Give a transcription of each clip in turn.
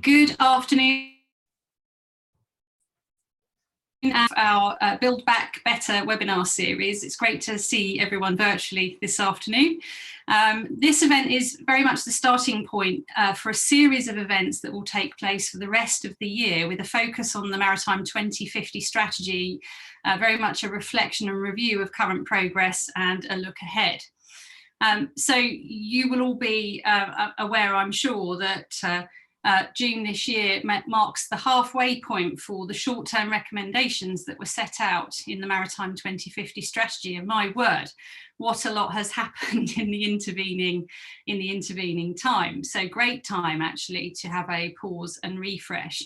Good afternoon. Our Build Back Better webinar series. It's great to see everyone virtually this afternoon. This event is very much the starting point for a series of events that will take place for the rest of the year, with a focus on the Maritime 2050 strategy, very much a reflection and review of current progress and a look ahead. So you will all be aware, I'm sure, that June this year marks the halfway point for the short-term recommendations that were set out in the Maritime 2050 strategy. And my word, what a lot has happened in the intervening time. So great time actually to have a pause and refresh.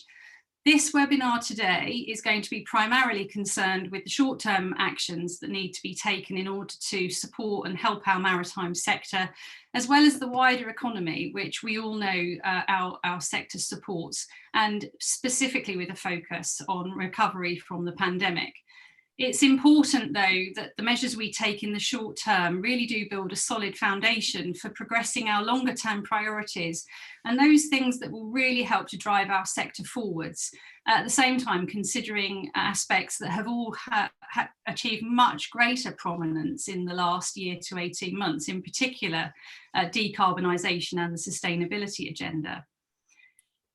This webinar today is going to be primarily concerned with the short-term actions that need to be taken in order to support and help our maritime sector, as well as the wider economy, which we all know our sector supports, and specifically with a focus on recovery from the pandemic. It's important, though, that the measures we take in the short term really do build a solid foundation for progressing our longer term priorities and those things that will really help to drive our sector forwards. At the same time, considering aspects that have all achieved much greater prominence in the last year to 18 months, in particular, decarbonisation and the sustainability agenda.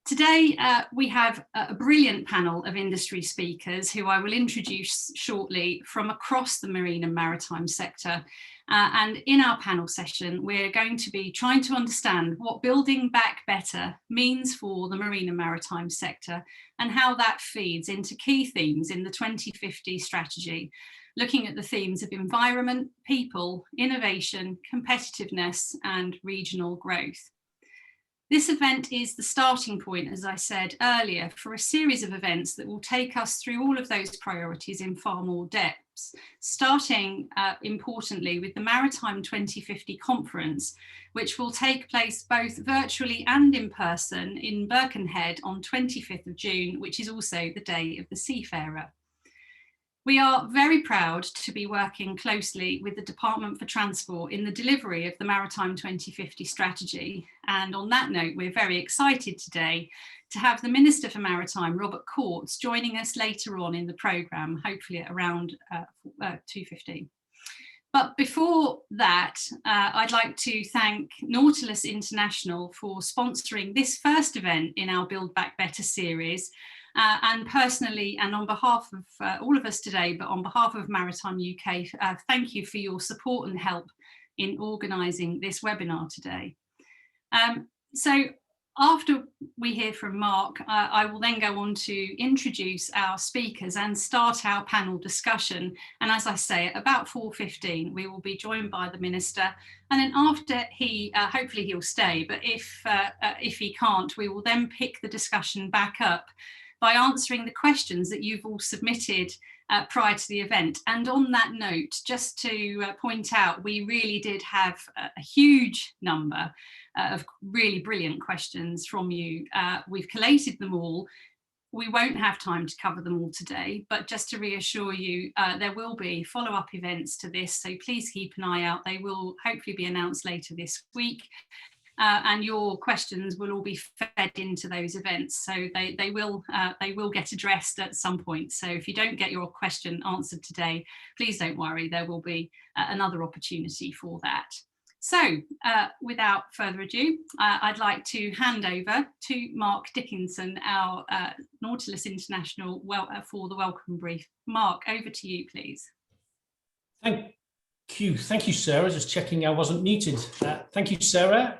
Today, we have a brilliant panel of industry speakers who I will introduce shortly from across the marine and maritime sector. And in our panel session, we're going to be trying to understand what building back better means for the marine and maritime sector and how that feeds into key themes in the 2050 strategy, looking at the themes of environment, people, innovation, competitiveness, and regional growth. This event is the starting point, as I said earlier, for a series of events that will take us through all of those priorities in far more depth, starting importantly with the Maritime 2050 conference, which will take place both virtually and in person in Birkenhead on 25th of June, which is also the Day of the Seafarer. We are very proud to be working closely with the Department for Transport in the delivery of the Maritime 2050 strategy. And on that note, we're very excited today to have the Minister for Maritime, Robert Courts, joining us later on in the programme, hopefully at around 2:15. But before that, I'd like to thank Nautilus International for sponsoring this first event in our Build Back Better series. And personally, and on behalf of all of us today, but on behalf of Maritime UK, thank you for your support and help in organising this webinar today. So after we hear from Mark, I will then go on to introduce our speakers and start our panel discussion. And as I say, at about 4:15, we will be joined by the Minister. And then after he, hopefully he'll stay, but if he can't, we will then pick the discussion back up by answering the questions that you've all submitted prior to the event. And on that note, just to point out, we really did have a huge number of really brilliant questions from you. We've collated them all. We won't have time to cover them all today, but just to reassure you, there will be follow-up events to this, so please keep an eye out. They will hopefully be announced later this week. And your questions will all be fed into those events, so they will get addressed at some point. So if you don't get your question answered today, please don't worry, there will be another opportunity for that. So without further ado, I'd like to hand over to Mark Dickinson, our Nautilus International for the welcome brief. Mark, over to you, please. Thank you, Sarah. Just checking I wasn't muted. Thank you, Sarah,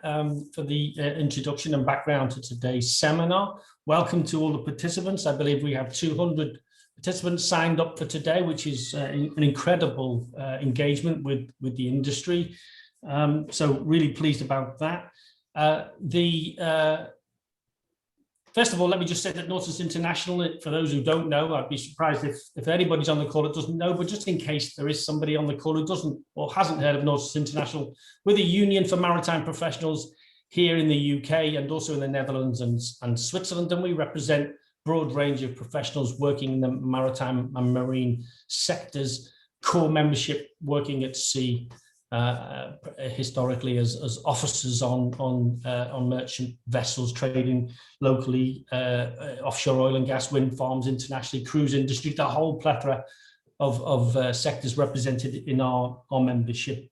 for the introduction and background to today's seminar. Welcome to all the participants. I believe we have 200 participants signed up for today, which is an incredible engagement with the industry. So really pleased about that. First of all, let me just say that Nautilus International, for those who don't know, I'd be surprised if anybody's on the call that doesn't know, but just in case there is somebody on the call who doesn't or hasn't heard of Nautilus International, we're the union for maritime professionals here in the UK and also in the Netherlands and Switzerland, and we represent a broad range of professionals working in the maritime and marine sectors, core membership working at sea historically as officers on merchant vessels trading locally, offshore oil and gas, wind farms, internationally, cruise industry, the whole plethora of sectors represented in our membership.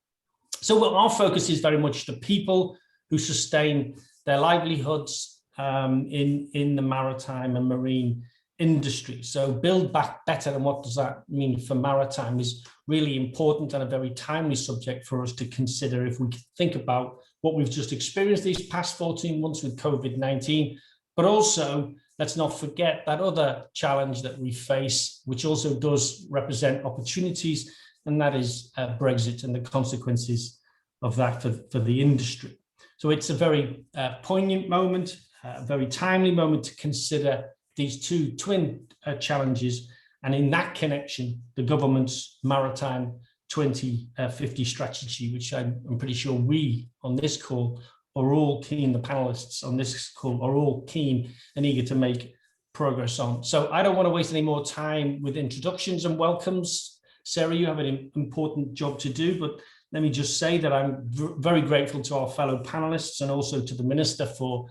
So our focus is very much the people who sustain their livelihoods in the maritime and marine industry. So build back better, and what does that mean for maritime, is really important and a very timely subject for us to consider if we think about what we've just experienced these past 14 months with COVID-19, but also let's not forget that other challenge that we face, which also does represent opportunities, and that is Brexit and the consequences of that for the industry. So it's a very poignant moment, a very timely moment to consider these two twin challenges, and in that connection, the government's Maritime 2050 strategy, which I'm pretty sure we on this call are all keen, the panelists on this call are all keen and eager to make progress on. So I don't want to waste any more time with introductions and welcomes. Sarah, you have an important job to do, but let me just say that I'm very grateful to our fellow panelists and also to the Minister for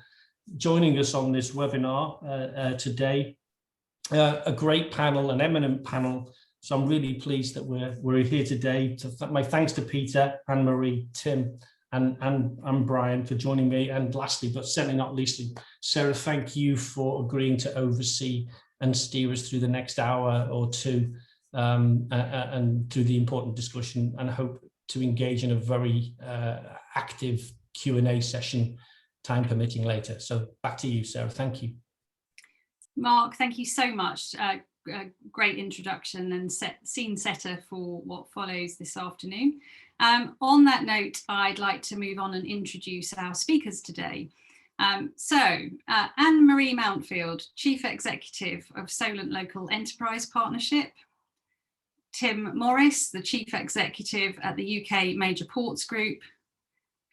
joining us on this webinar today. A great panel, an eminent panel. So I'm really pleased that we're here today. My thanks to Peter, Anne-Marie, Tim, and Brian for joining me. And lastly, but certainly not leastly, Sarah, thank you for agreeing to oversee and steer us through the next hour or two and through the important discussion, and hope to engage in a very active Q&A session, time permitting later. So back to you, Sarah. Thank you. Mark, thank you so much. Great introduction and scene setter for what follows this afternoon. On that note, I'd like to move on and introduce our speakers today. Anne-Marie Mountfield, Chief Executive of Solent Local Enterprise Partnership. Tim Morris, the Chief Executive at the UK Major Ports Group.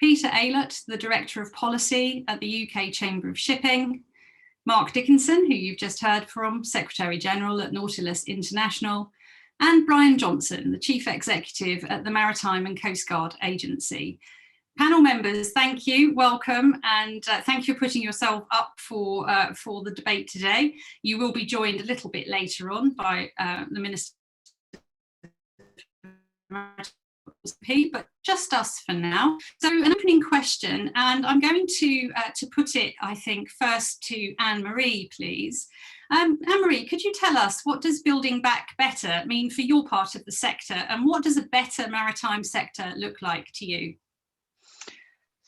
Peter Aylett, the Director of Policy at the UK Chamber of Shipping. Mark Dickinson, who you've just heard from, Secretary General at Nautilus International. And Brian Johnson, the Chief Executive at the Maritime and Coast Guard Agency. Panel members, thank you, welcome, and thank you for putting yourself up for the debate today. You will be joined a little bit later on by the Minister, but just us for now. So an opening question, and I'm going to put it, I think, first to Anne-Marie, please. Anne-Marie, could you tell us, what does building back better mean for your part of the sector, and what does a better maritime sector look like to you?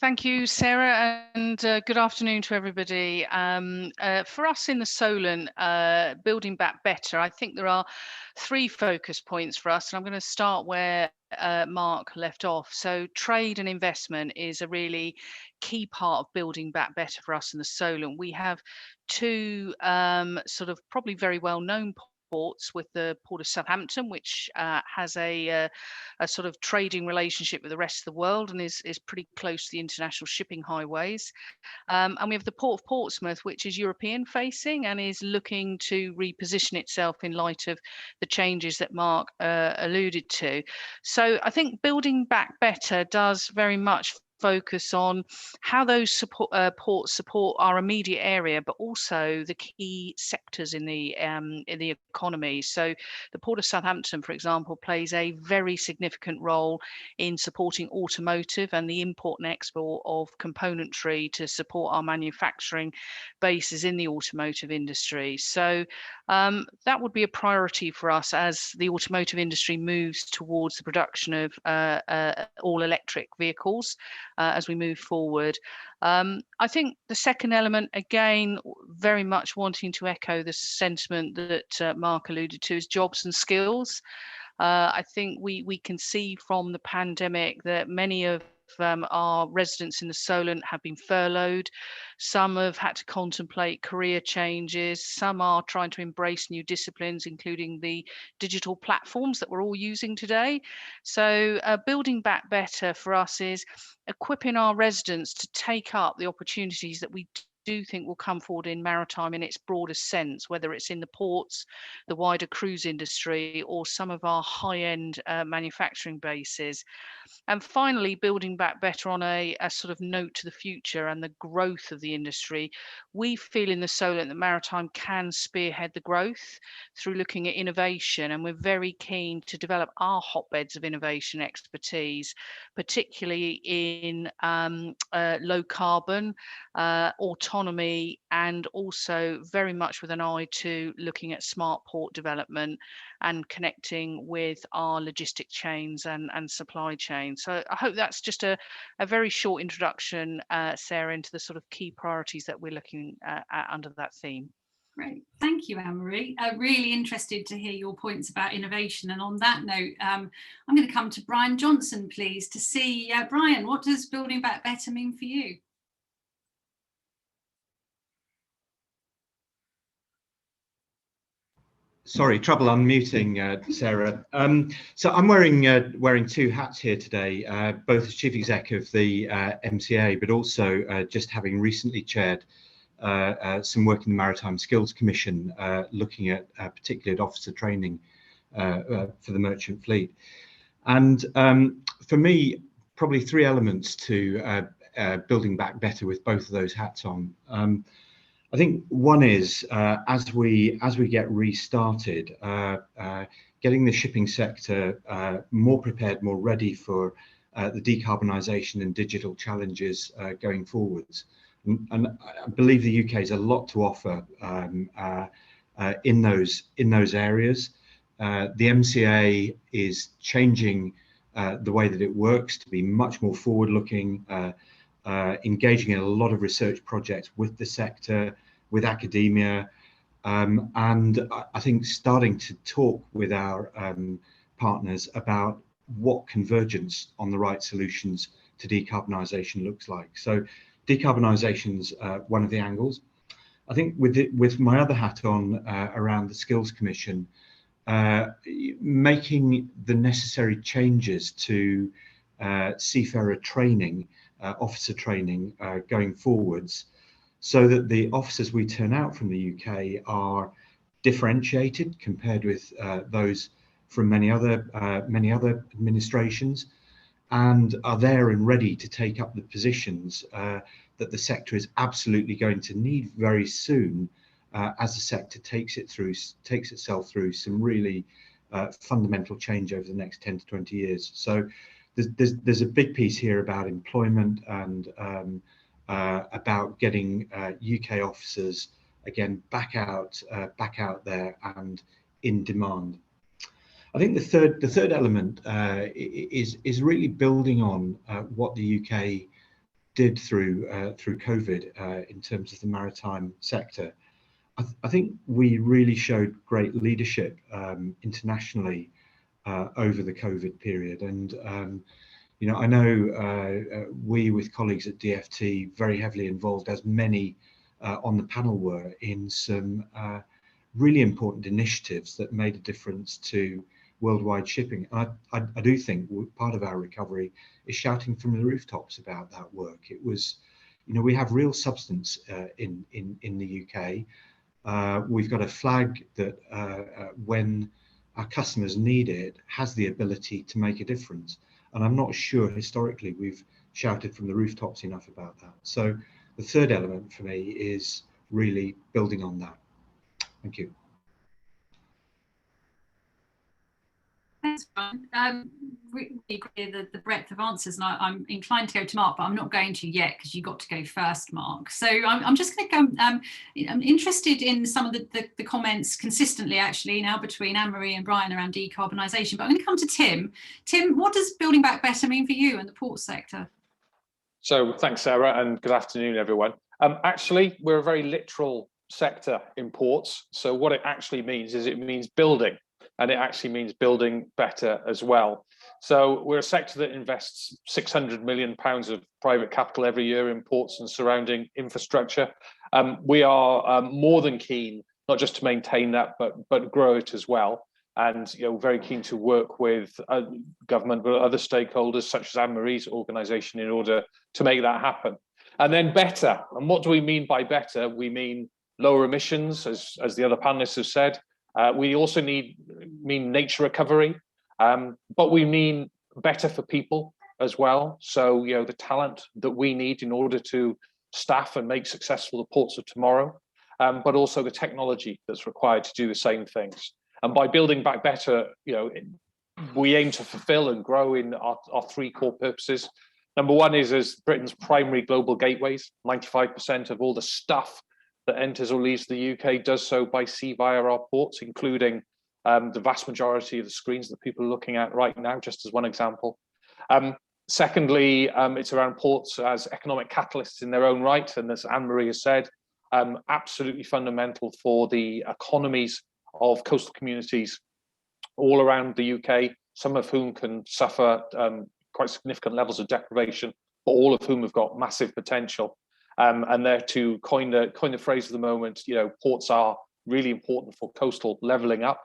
Thank you, Sarah, and good afternoon to everybody. For us in the Solent, building back better, I think there are three focus points for us, and I'm going to start where Mark left off. So trade and investment is a really key part of building back better for us in the Solent. We have two sort of probably very well-known ports, with the Port of Southampton, which has a sort of trading relationship with the rest of the world and is pretty close to the international shipping highways. And we have the Port of Portsmouth, which is European facing and is looking to reposition itself in light of the changes that Mark alluded to. So I think building back better does very much focus on how those ports support our immediate area, but also the key sectors in the economy. So the Port of Southampton, for example, plays a very significant role in supporting automotive and the import and export of componentry to support our manufacturing bases in the automotive industry. So that would be a priority for us as the automotive industry moves towards the production of all electric vehicles as we move forward. I think the second element, again, very much wanting to echo the sentiment that Mark alluded to, is jobs and skills. I think we can see from the pandemic that many of our residents in the Solent have been furloughed. Some have had to contemplate career changes. Some are trying to embrace new disciplines, including the digital platforms that we're all using today. So building back better for us is equipping our residents to take up the opportunities that we do think will come forward in maritime in its broadest sense, whether it's in the ports, the wider cruise industry, or some of our high-end manufacturing bases. And finally, building back better on a sort of note to the future and the growth of the industry, we feel in the Solent that maritime can spearhead the growth through looking at innovation, and we're very keen to develop our hotbeds of innovation expertise, particularly in low carbon, autonomy, and also very much with an eye to looking at smart port development and connecting with our logistic chains and supply chains. So I hope that's just a very short introduction, Sarah, into the sort of key priorities that we're looking at under that theme. Great, thank you, Anne-Marie. Really interested to hear your points about innovation. And on that note, I'm going to come to Brian Johnson, please, to see, Brian, what does Building Back Better mean for you? Sorry, trouble unmuting, Sarah. So I'm wearing two hats here today, both as Chief Exec of the MCA, but also just having recently chaired some work in the Maritime Skills Commission, looking at particularly at officer training for the merchant fleet. And for me, probably three elements to building back better with both of those hats on. I think one is as we get restarted, getting the shipping sector more prepared, more ready for the decarbonisation and digital challenges going forwards. And I believe the UK has a lot to offer in those areas. The MCA is changing the way that it works to be much more forward-looking, engaging in a lot of research projects with the sector, with academia, and I think starting to talk with our partners about what convergence on the right solutions to decarbonisation looks like. So decarbonisation's one of the angles. I think with my other hat on around the Skills Commission, making the necessary changes to seafarer training, officer training going forwards, so that the officers we turn out from the UK are differentiated compared with those from many other administrations, and are there and ready to take up the positions that the sector is absolutely going to need very soon, as the sector takes itself through some really fundamental change over the next 10 to 20 years. So there's a big piece here about employment and about getting UK officers again back out there and in demand. I think the third element is really building on what the UK did through COVID in terms of the maritime sector. I think we really showed great leadership internationally over the COVID period, and you know, I know we, with colleagues at DFT, very heavily involved, as many on the panel were, in some really important initiatives that made a difference to worldwide shipping. And I do think part of our recovery is shouting from the rooftops about that work. It was, you know, we have real substance in the UK. We've got a flag that when our customers need it, has the ability to make a difference. And I'm not sure historically we've shouted from the rooftops enough about that. So the third element for me is really building on that. Thank you. Thanks, Brian. Really agree the breadth of answers, and I'm inclined to go to Mark, but I'm not going to yet because you got to go first, Mark. So I'm just going to go. I'm interested in some of the comments consistently, actually, now between Anne-Marie and Brian around decarbonisation. But I'm going to come to Tim. Tim, what does Building Back Better mean for you and the port sector? So thanks, Sarah, and good afternoon, everyone. Actually, we're a very literal sector in ports. So what it actually means is it means building. And it actually means building better as well. So we're a sector that invests £600 million of private capital every year in ports and surrounding infrastructure. We are more than keen, not just to maintain that, but grow it as well. And very keen to work with government, but other stakeholders such as Anne-Marie's organisation in order to make that happen. And then better. And what do we mean by better? We mean lower emissions, as the other panelists have said. We also mean nature recovery, but we mean better for people as well. So, the talent that we need in order to staff and make successful the ports of tomorrow, but also the technology that's required to do the same things. And by building back better, we aim to fulfill and grow in our three core purposes. Number one is as Britain's primary global gateways. 95% of all the stuff that enters or leaves the UK does so by sea via our ports, including the vast majority of the screens that people are looking at right now, just as one example. Secondly, it's around ports as economic catalysts in their own right. And as Anne-Marie has said, absolutely fundamental for the economies of coastal communities all around the UK, some of whom can suffer quite significant levels of deprivation, but all of whom have got massive potential. And there, to coin the phrase of the moment, ports are really important for coastal levelling up.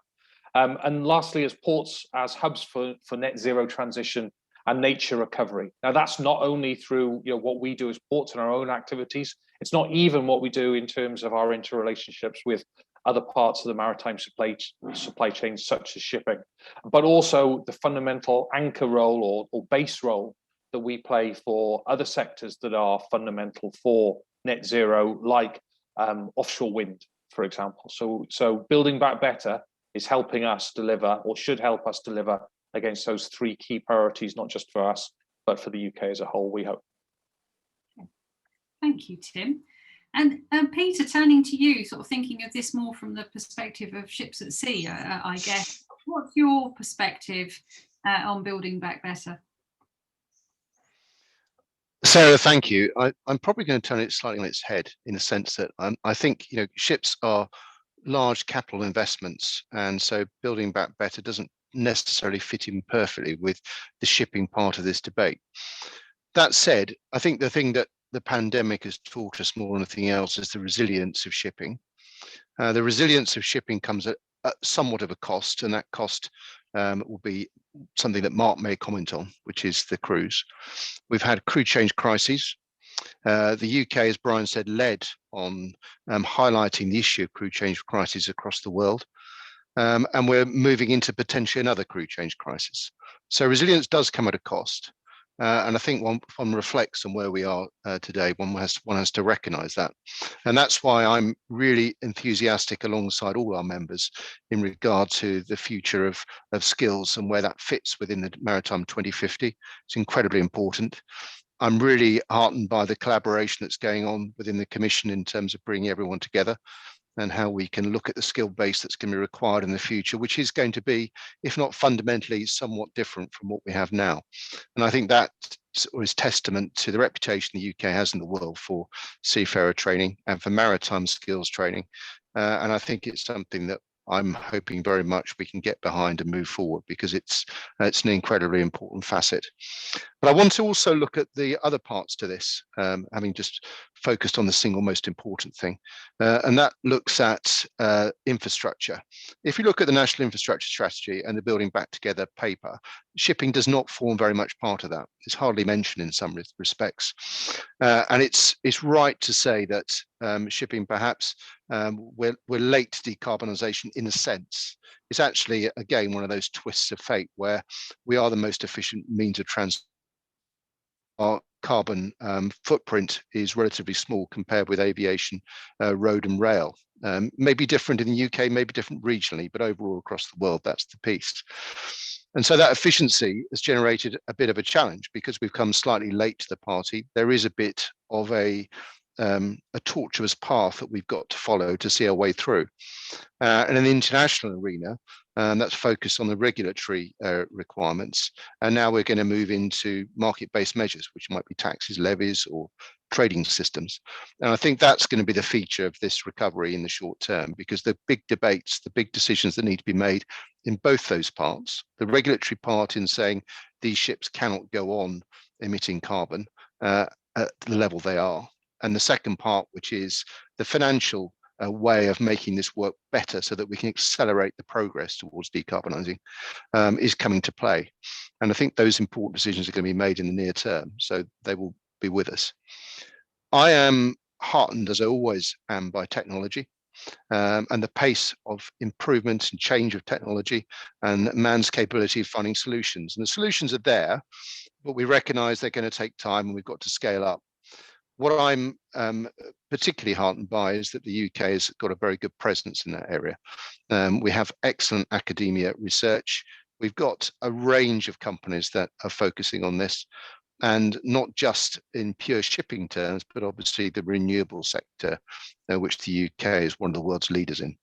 And lastly, as ports as hubs for net zero transition and nature recovery. Now, that's not only through what we do as ports and our own activities. It's not even what we do in terms of our interrelationships with other parts of the maritime supply chain, such as shipping, but also the fundamental anchor role or base role that we play for other sectors that are fundamental for net zero, like offshore wind, for example. So building back better is helping us deliver, or should help us deliver, against those three key priorities, not just for us, but for the UK as a whole, we hope. Thank you, Tim. And Peter, turning to you, sort of thinking of this more from the perspective of ships at sea, I guess. What's your perspective on building back better? Sarah, thank you. I'm probably going to turn it slightly on its head, in the sense that I think ships are large capital investments, and so building back better doesn't necessarily fit in perfectly with the shipping part of this debate. That said, I think the thing that the pandemic has taught us more than anything else is the resilience of shipping. The resilience of shipping comes at somewhat of a cost, and that cost will be something that Mark may comment on, which is the crews. We've had crew change crises. The UK, as Brian said, led on highlighting the issue of crew change crises across the world. And we're moving into potentially another crew change crisis. So resilience does come at a cost. And I think one reflects on where we are today, one has to recognise that. And that's why I'm really enthusiastic alongside all our members in regard to the future of skills and where that fits within the Maritime 2050. It's incredibly important. I'm really heartened by the collaboration that's going on within the Commission in terms of bringing everyone together, and how we can look at the skill base that's going to be required in the future, which is going to be, if not fundamentally, somewhat different from what we have now. And I think that is testament to the reputation the UK has in the world for seafarer training and for maritime skills training. And I think it's something that I'm hoping very much we can get behind and move forward, because it's an incredibly important facet. But I want to also look at the other parts to this, having just focused on the single most important thing, and that looks at infrastructure. If you look at the National Infrastructure Strategy and the Building Back Together paper, shipping does not form very much part of that. It's hardly mentioned in some respects, and it's right to say that shipping perhaps we're late to decarbonisation in a sense. It's actually, again, one of those twists of fate where we are the most efficient means of transport. Our carbon footprint is relatively small compared with aviation, road and rail. Maybe different in the UK, maybe different regionally, but overall across the world, that's the piece. And so that efficiency has generated a bit of a challenge, because we've come slightly late to the party. There is a bit of a tortuous path that we've got to follow to see our way through. And in the international arena, that's focused on the regulatory requirements. And now we're going to move into market-based measures, which might be taxes, levies, or trading systems. And I think that's going to be the feature of this recovery in the short term, because the big debates, the big decisions that need to be made in both those parts, the regulatory part in saying these ships cannot go on emitting carbon at the level they are, and the second part, which is the financial way of making this work better so that we can accelerate the progress towards decarbonising, is coming to play. And I think those important decisions are going to be made in the near term, so they will be with us. I am heartened, as I always am, by technology. And the pace of improvement and change of technology and man's capability of finding solutions. And the solutions are there, but we recognize they're going to take time and we've got to scale up. What I'm particularly heartened by is that the UK has got a very good presence in that area. We have excellent academia research. We've got a range of companies that are focusing on this, and not just in pure shipping terms, but obviously the renewable sector, which the UK is one of the world's leaders in.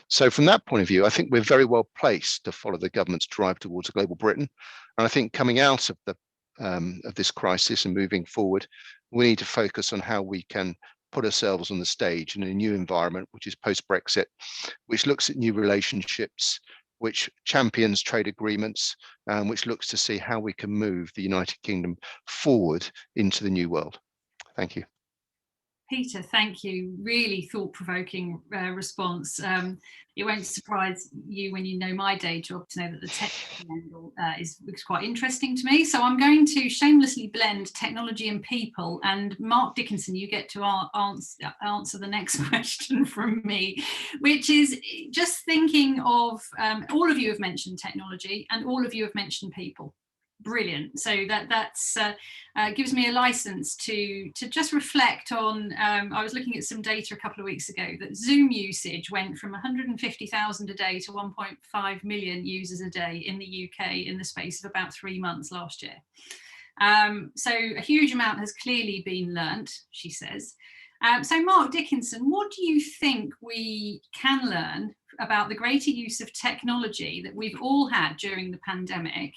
So from that point of view, I think we're very well placed to follow the government's drive towards a global Britain. And I think coming out of this crisis and moving forward, we need to focus on how we can put ourselves on the stage in a new environment, which is post-Brexit, which looks at new relationships, which champions trade agreements, which looks to see how we can move the United Kingdom forward into the new world. Thank you. Peter, thank you. Really thought-provoking response. It won't surprise you when you know my day job to know that the technical angle is quite interesting to me. So I'm going to shamelessly blend technology and people. And Mark Dickinson, you get to answer the next question from me, which is just thinking of, all of you have mentioned technology and all of you have mentioned people. Brilliant. So that's gives me a license to just reflect on. I was looking at some data a couple of weeks ago that Zoom usage went from 150,000 a day to 1.5 million users a day in the UK in the space of about 3 months last year. So a huge amount has clearly been learnt, she says. So Mark Dickinson, what do you think we can learn about the greater use of technology that we've all had during the pandemic?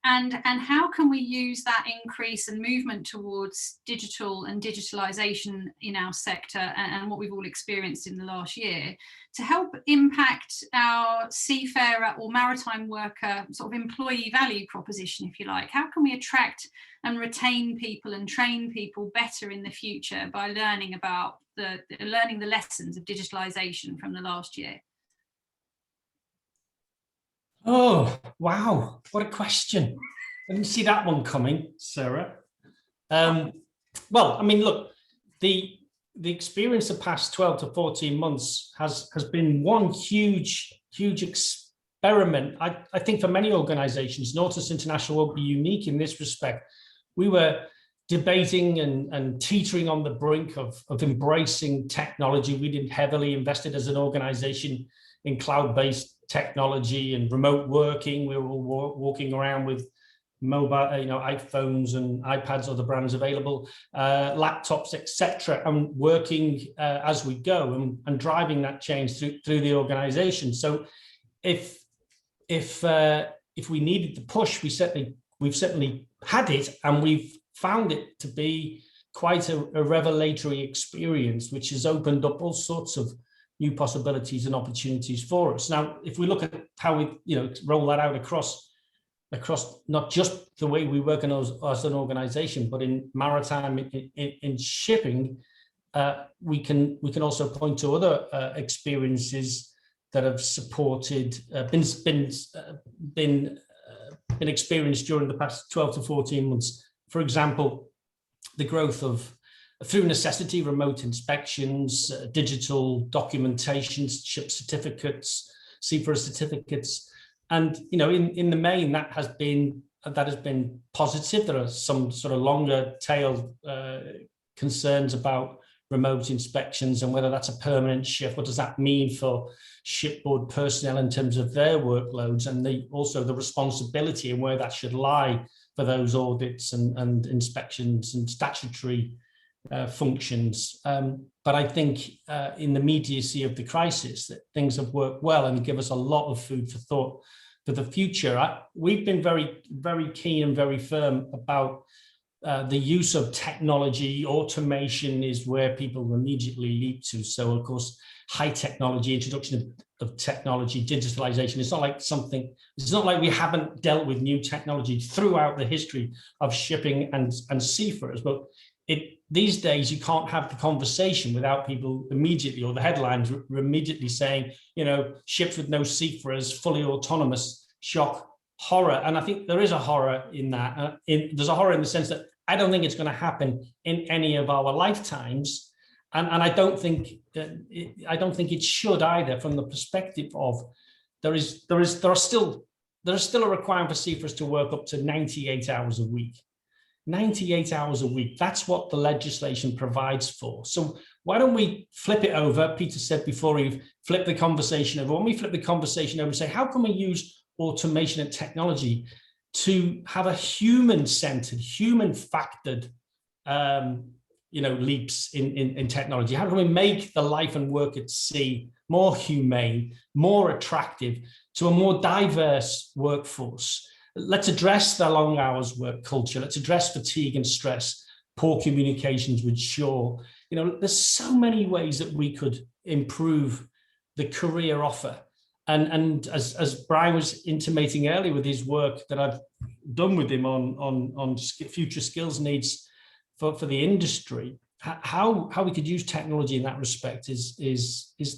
And how can we use that increase and movement towards digital and digitalisation in our sector and what we've all experienced in the last year to help impact our seafarer or maritime worker sort of employee value proposition, if you like? How can we attract and retain people and train people better in the future by learning about learning the lessons of digitalisation from the last year? Oh, wow. What a question. I didn't see that one coming, Sarah. Well, I mean, look, the experience of the past 12 to 14 months has been one huge experiment. I think for many organizations, Nautilus International won't be unique in this respect. We were debating and teetering on the brink of embracing technology. We did heavily invested as an organization in cloud-based technology and remote working. We were all walking around with mobile, iPhones and iPads, other brands available, laptops, etc., and working as we go and driving that change through the organization. So if we needed the push, we've certainly had it, and we've found it to be quite a revelatory experience, which has opened up all sorts of new possibilities and opportunities for us. Now, if we look at how we roll that out across not just the way we work as an organization, but in maritime, in shipping, we can also point to other experiences that have supported, been experienced during the past 12 to 14 months. For example, the growth of, through necessity, remote inspections, digital documentations, ship certificates, seafarer certificates, and in the main that has been positive. There are some sort of longer tail concerns about remote inspections and whether that's a permanent shift. What does that mean for shipboard personnel in terms of their workloads, and also the responsibility and where that should lie for those audits and inspections and statutory functions. But I think in the immediacy of the crisis, that things have worked well and give us a lot of food for thought for the future. We've been very, very keen and very firm about the use of technology. Automation is where people immediately leap to. So of course, high technology, introduction of technology, digitalization. It's not like we haven't dealt with new technology throughout the history of shipping and seafarers, but these days you can't have the conversation without people immediately, or the headlines immediately saying, ships with no seafarers, fully autonomous, shock, horror. And I think there is a horror in that. There's a horror in the sense that I don't think it's going to happen in any of our lifetimes, and I don't think it should either, from the perspective of there is still a requirement for seafarers to work up to 98 hours a week. 98 hours a week, that's what the legislation provides for. So why don't we flip it over? Peter said before, we flip the conversation over. When we flip the conversation over and say, how can we use automation and technology to have a human-centered, human-factored leaps in technology? How can we make the life and work at sea more humane, more attractive to a more diverse workforce? Let's address the long hours work culture. Let's address fatigue and stress, poor communications with shore. There's so many ways that we could improve the career offer. And as Brian was intimating earlier with his work that I've done with him on future skills needs for the industry, how we could use technology in that respect is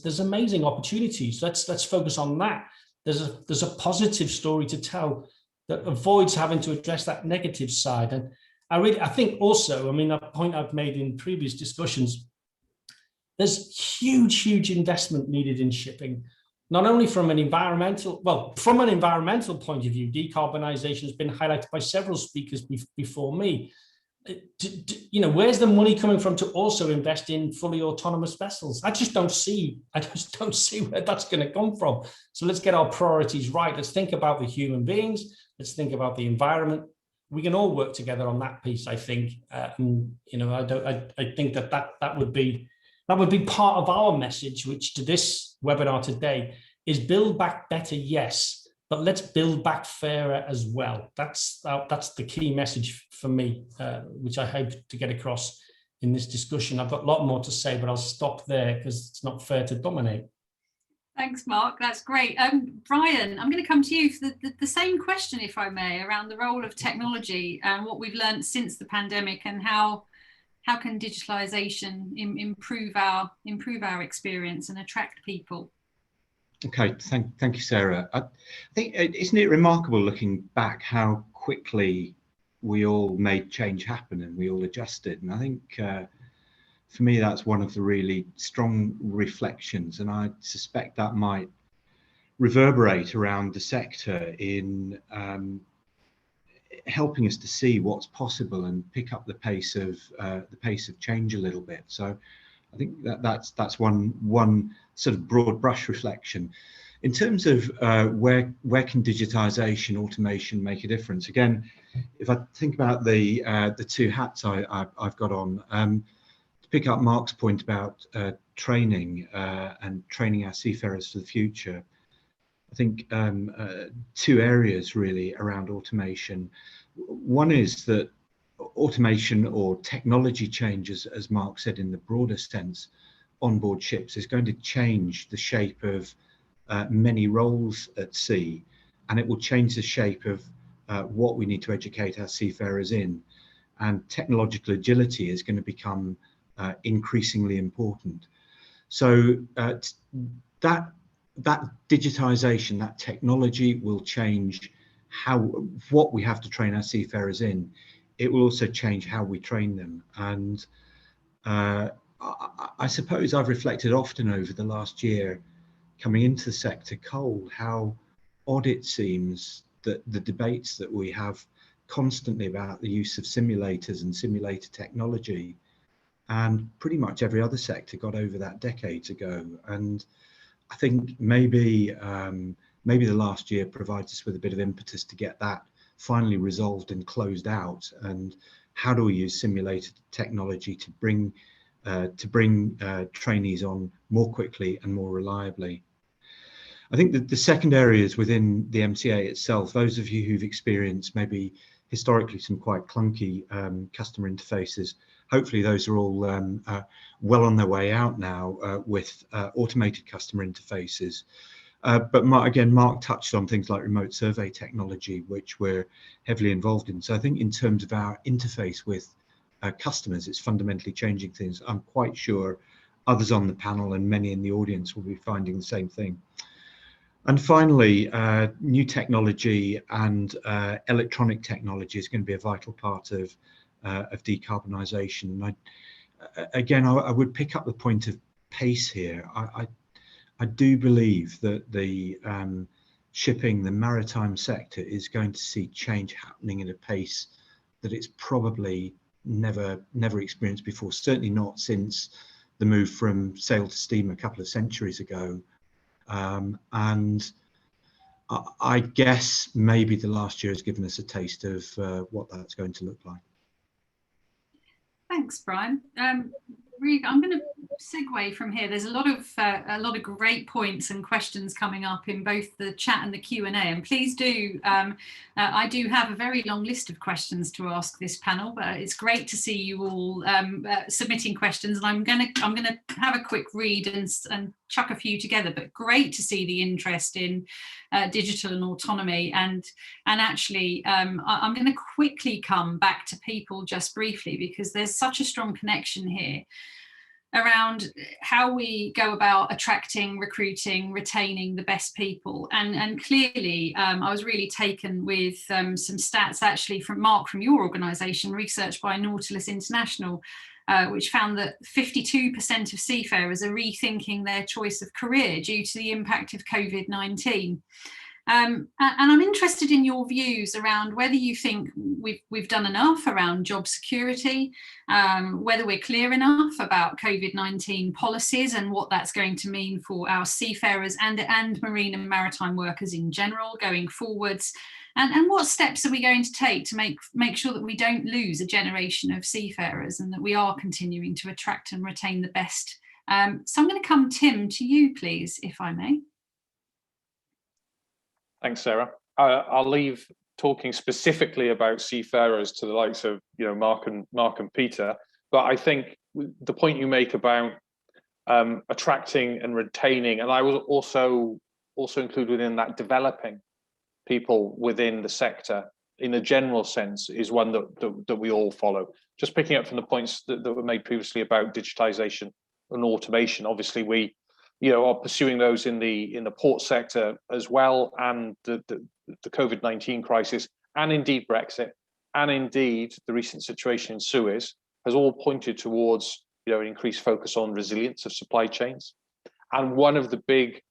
there's amazing opportunities. Let's focus on that. There's a positive story to tell that avoids having to address that negative side. And I think also, a point I've made in previous discussions, there's huge investment needed in shipping, not only from an environmental point of view. Decarbonisation has been highlighted by several speakers before me. Where's the money coming from to also invest in fully autonomous vessels? I just don't see where that's going to come from. So let's get our priorities right. Let's think about the human beings. Let's think about the environment. We can all work together on that piece, I think. I think that would be part of our message, which to this webinar today is build back better, yes, but let's build back fairer as well. That's the key message for me, which I hope to get across in this discussion. I've got a lot more to say, but I'll stop there because it's not fair to dominate. Thanks, Mark. That's great. Brian, I'm going to come to you for the same question, if I may, around the role of technology and what we've learned since the pandemic, and how can digitalisation improve our experience and attract people? Okay, thank you, Sarah. I think, isn't it remarkable looking back how quickly we all made change happen and we all adjusted? And I think for me, that's one of the really strong reflections, and I suspect that might reverberate around the sector in helping us to see what's possible and pick up the pace of change a little bit. So I think that's one sort of broad brush reflection. In terms of where can digitization, automation make a difference? Again, if I think about the two hats I've got on, to pick up Mark's point about training and training our seafarers for the future, I think two areas really around automation. One is that automation or technology changes, as Mark said, in the broader sense, on board ships is going to change the shape of many roles at sea, and it will change the shape of what we need to educate our seafarers in. And technological agility is going to become increasingly important. So that digitization, that technology will change what we have to train our seafarers in. It will also change how we train them. And I suppose I've reflected often over the last year coming into the sector cold, how odd it seems that the debates that we have constantly about the use of simulators and simulator technology, and pretty much every other sector got over that decades ago. And I think maybe the last year provides us with a bit of impetus to get that finally resolved and closed out. And how do we use simulated technology to bring trainees on more quickly and more reliably? I think that the second area is within the MCA itself. Those of you who've experienced maybe historically some quite clunky customer interfaces, hopefully those are all well on their way out now with automated customer interfaces. But Mark touched on things like remote survey technology, which we're heavily involved in. So I think in terms of our interface with customers, it's fundamentally changing things. I'm quite sure others on the panel and many in the audience will be finding the same thing. And finally, new technology and electronic technology is going to be a vital part of of decarbonisation. And I would pick up the point of pace here. I do believe that the shipping, the maritime sector is going to see change happening at a pace that it's probably never experienced before, certainly not since the move from sail to steam a couple of centuries ago. And I guess maybe the last year has given us a taste of what that's going to look like. Thanks, Brian. Really, I'm going to segue from here. There's a lot of great points and questions coming up in both the chat and the Q&A. And please do, I do have a very long list of questions to ask this panel, but it's great to see you all submitting questions. And I'm going to have a quick read and chuck a few together. But great to see the interest in digital and autonomy. And actually, I'm going to quickly come back to people just briefly, because there's such a strong connection here around how we go about attracting, recruiting, retaining the best people. And clearly, I was really taken with some stats actually from Mark, from your organisation, research by Nautilus International, which found that 52% of seafarers are rethinking their choice of career due to the impact of COVID-19. And I'm interested in your views around whether you think we've done enough around job security, whether we're clear enough about COVID-19 policies and what that's going to mean for our seafarers and marine and maritime workers in general going forwards, and what steps are we going to take to make sure that we don't lose a generation of seafarers and that we are continuing to attract and retain the best. So I'm going to come, Tim, to you, please, if I may. Thanks, Sarah. I'll leave talking specifically about seafarers to the likes of Mark and Peter. But I think the point you make about attracting and retaining, and I will also include within that developing people within the sector in a general sense, is one that we all follow. Just picking up from the points that were made previously about digitization and automation. Obviously, we are pursuing those in the port sector as well, and the COVID-19 crisis, and indeed Brexit, and indeed the recent situation in Suez has all pointed towards an increased focus on resilience of supply chains. And one of the big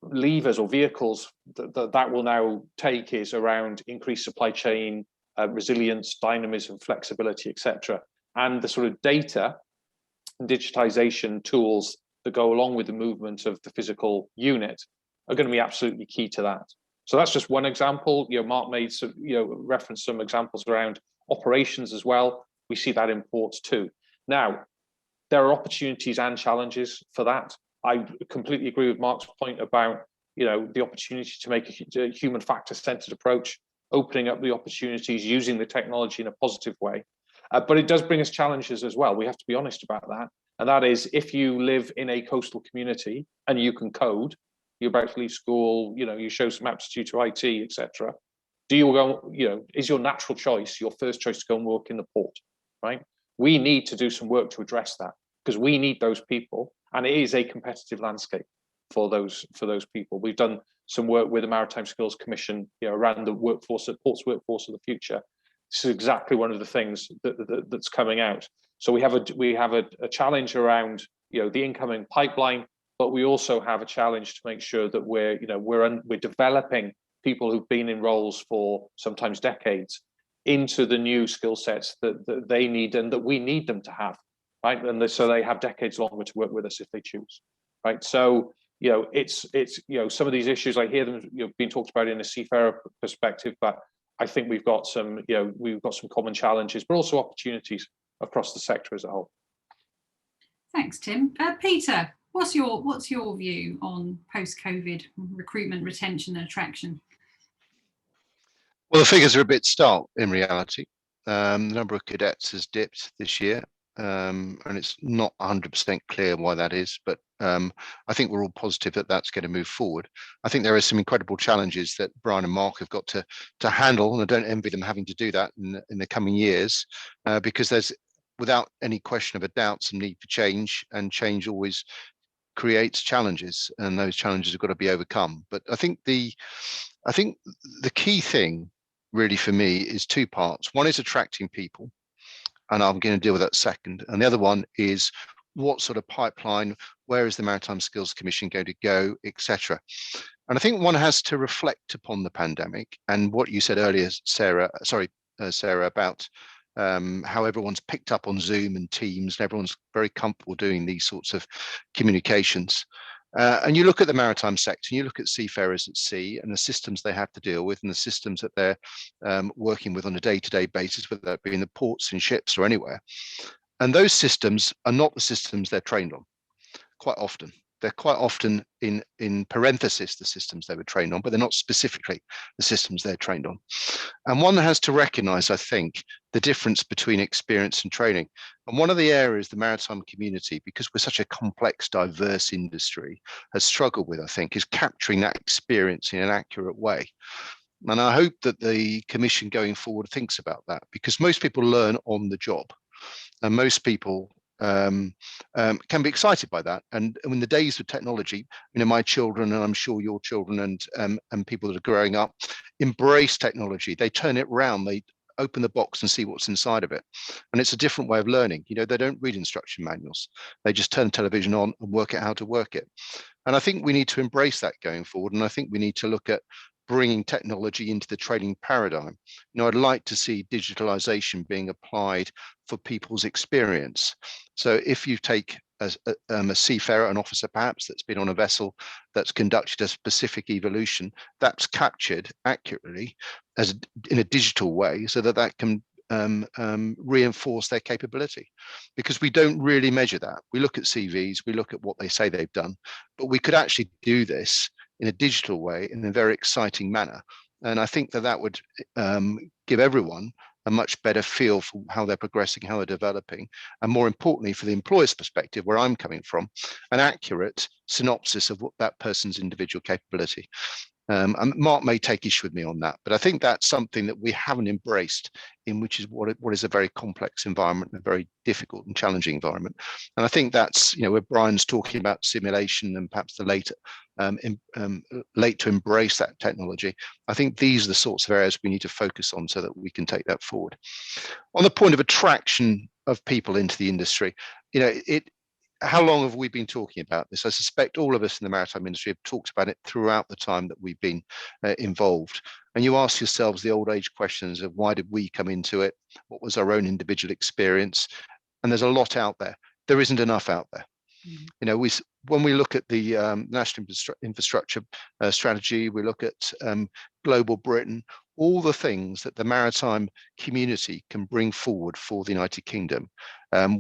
levers or vehicles that will now take is around increased supply chain resilience, dynamism, flexibility, etc. And the sort of data and digitization tools that go along with the movement of the physical unit are going to be absolutely key to that. So that's just one example. Mark made some, referenced some examples around operations as well. We see that in ports too. Now, there are opportunities and challenges for that. I completely agree with Mark's point about, the opportunity to make a human factor-centered approach, opening up the opportunities, using the technology in a positive way. But it does bring us challenges as well. We have to be honest about that. And that is, if you live in a coastal community and you can code, you're about to leave school, you show some aptitude to IT, etc. Do you go, is your natural choice, your first choice to go and work in the port, right? We need to do some work to address that, because we need those people, and it is a competitive landscape for those people. We've done some work with the Maritime Skills Commission, around the workforce, ports workforce of the future. This is exactly one of the things that's coming out. So we have a challenge around the incoming pipeline, but we also have a challenge to make sure that we're developing people who've been in roles for sometimes decades into the new skill sets that they need and that we need them to have, right? And so they have decades longer to work with us if they choose, right? So it's some of these issues, I hear them being talked about in a seafarer perspective, but I think we've got some common challenges, but also opportunities across the sector as a whole. Thanks, Tim. Peter, what's your view on post-COVID recruitment, retention, and attraction? Well, the figures are a bit stark in reality. The number of cadets has dipped this year, and it's not 100% clear why that is, but I think we're all positive that that's going to move forward. I think there are some incredible challenges that Brian and Mark have got to handle, and I don't envy them having to do that in the coming years, because there's, without any question of a doubt, some need for change, and change always creates challenges, and those challenges have got to be overcome. But I think the key thing really for me is two parts. One is attracting people, and I'm going to deal with that second. And the other one is what sort of pipeline, where is the Maritime Skills Commission going to go, etc. And I think one has to reflect upon the pandemic and what you said earlier, Sarah, about how everyone's picked up on Zoom and Teams, and everyone's very comfortable doing these sorts of communications. And you look at the maritime sector, and you look at seafarers at sea and the systems they have to deal with and the systems that they're working with on a day-to-day basis, whether that be in the ports and ships or anywhere. And those systems are not the systems they're trained on quite often. They're quite often in parenthesis, the systems they were trained on, but they're not specifically the systems they're trained on. And one has to recognize, I think, the difference between experience and training. And one of the areas the maritime community, because we're such a complex, diverse industry, has struggled with, I think, is capturing that experience in an accurate way. And I hope that the commission going forward thinks about that, because most people learn on the job. And most people can be excited by that. And in the days of technology, my children, and I'm sure your children and people that are growing up, embrace technology. They turn it around. They open the box and see what's inside of it. And it's a different way of learning. They don't read instruction manuals. They just turn the television on and work out how to work it. And I think we need to embrace that going forward. And I think we need to look at bringing technology into the training paradigm. I'd like to see digitalization being applied for people's experience. So if you take a seafarer, an officer perhaps, that's been on a vessel that's conducted a specific evolution, that's captured accurately in a digital way so that can reinforce their capability, because we don't really measure that. We look at CVs, we look at what they say they've done, but we could actually do this in a digital way in a very exciting manner. And I think that would give everyone a much better feel for how they're progressing, how they're developing, and more importantly, for the employer's perspective, where I'm coming from, an accurate synopsis of what that person's individual capability. And Mark may take issue with me on that, but I think that's something that we haven't embraced in what is a very complex environment, a very difficult and challenging environment. And I think that's, where Brian's talking about simulation and perhaps the late to embrace that technology. I think these are the sorts of areas we need to focus on so that we can take that forward. On the point of attraction of people into the industry, how long have we been talking about this? I suspect all of us in the maritime industry have talked about it throughout the time that we've been involved. And you ask yourselves the old age questions of why did we come into it? What was our own individual experience? And there's a lot out there. There isn't enough out there. When we look at the national infrastructure strategy, we look at global Britain, all the things that the maritime community can bring forward for the United Kingdom.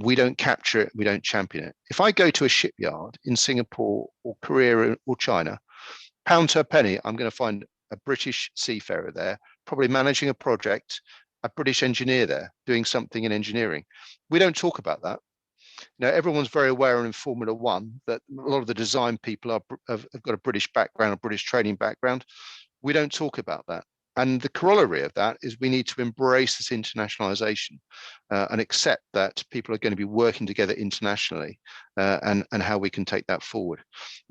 We don't capture it, we don't champion it. If I go to a shipyard in Singapore or Korea or China, pound to a penny, I'm going to find a British seafarer there, probably managing a project, a British engineer there doing something in engineering. We don't talk about that. Everyone's very aware in Formula One that a lot of the design people have got a British background, a British training background. We don't talk about that. And the corollary of that is we need to embrace this internationalization and accept that people are going to be working together internationally and how we can take that forward.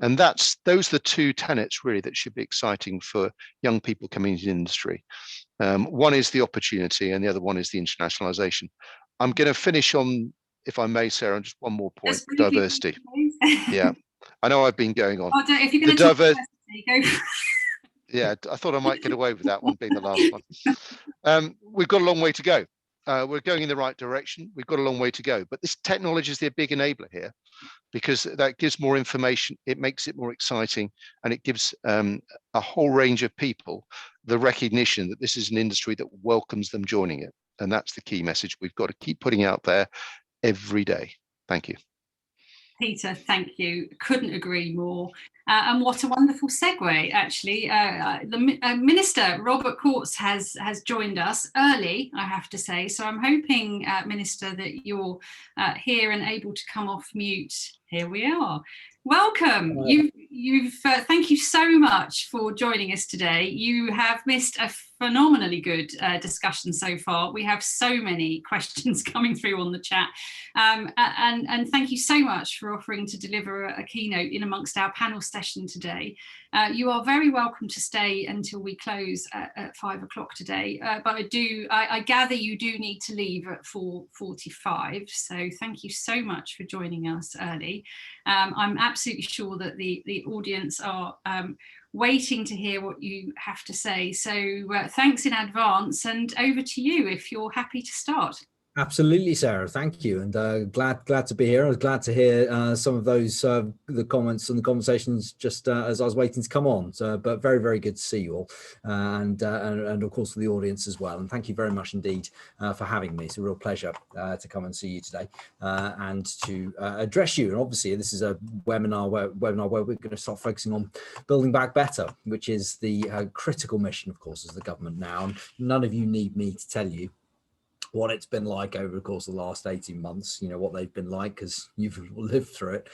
And those are the two tenets really that should be exciting for young people coming into the industry. One is the opportunity and the other one is the internationalization. I'm going to finish on, if I may, Sarah, on just one more point, diversity. Yeah, I know I've been going on. If you're going to talk diversity, go for it. Yeah, I thought I might get away with that one being the last one. We've got a long way to go. We're going in the right direction. We've got a long way to go. But this technology is the big enabler here, because that gives more information. It makes it more exciting, and it gives a whole range of people the recognition that this is an industry that welcomes them joining it. And that's the key message we've got to keep putting out there every day. Thank you. Peter, thank you. Couldn't agree more. And what a wonderful segue, actually. The Minister, Robert Courts, has joined us early, I have to say. So I'm hoping, Minister, that you're here and able to come off mute Here we are. Welcome. Thank you so much for joining us today. You have missed a phenomenally good discussion so far. We have so many questions coming through on the chat. And thank you so much for offering to deliver a keynote in amongst our panel session today. You are very welcome to stay until we close at 5 o'clock today. But I gather you do need to leave at 4:45. So thank you so much for joining us early. I'm absolutely sure that the audience are waiting to hear what you have to say. So thanks in advance, and over to you if you're happy to start. Absolutely, Sarah. Thank you, and glad to be here. I was glad to hear some of those the comments and the conversations just as I was waiting to come on. So, but very, very good to see you all, and of course the audience as well. And thank you very much indeed for having me. It's a real pleasure to come and see you today and to address you. And obviously, this is a webinar where we're going to start focusing on building back better, which is the critical mission, of course, as the government now. And none of you need me to tell you what it's been like over the course of the last 18 months, you know, what they've been like, because you've lived through it,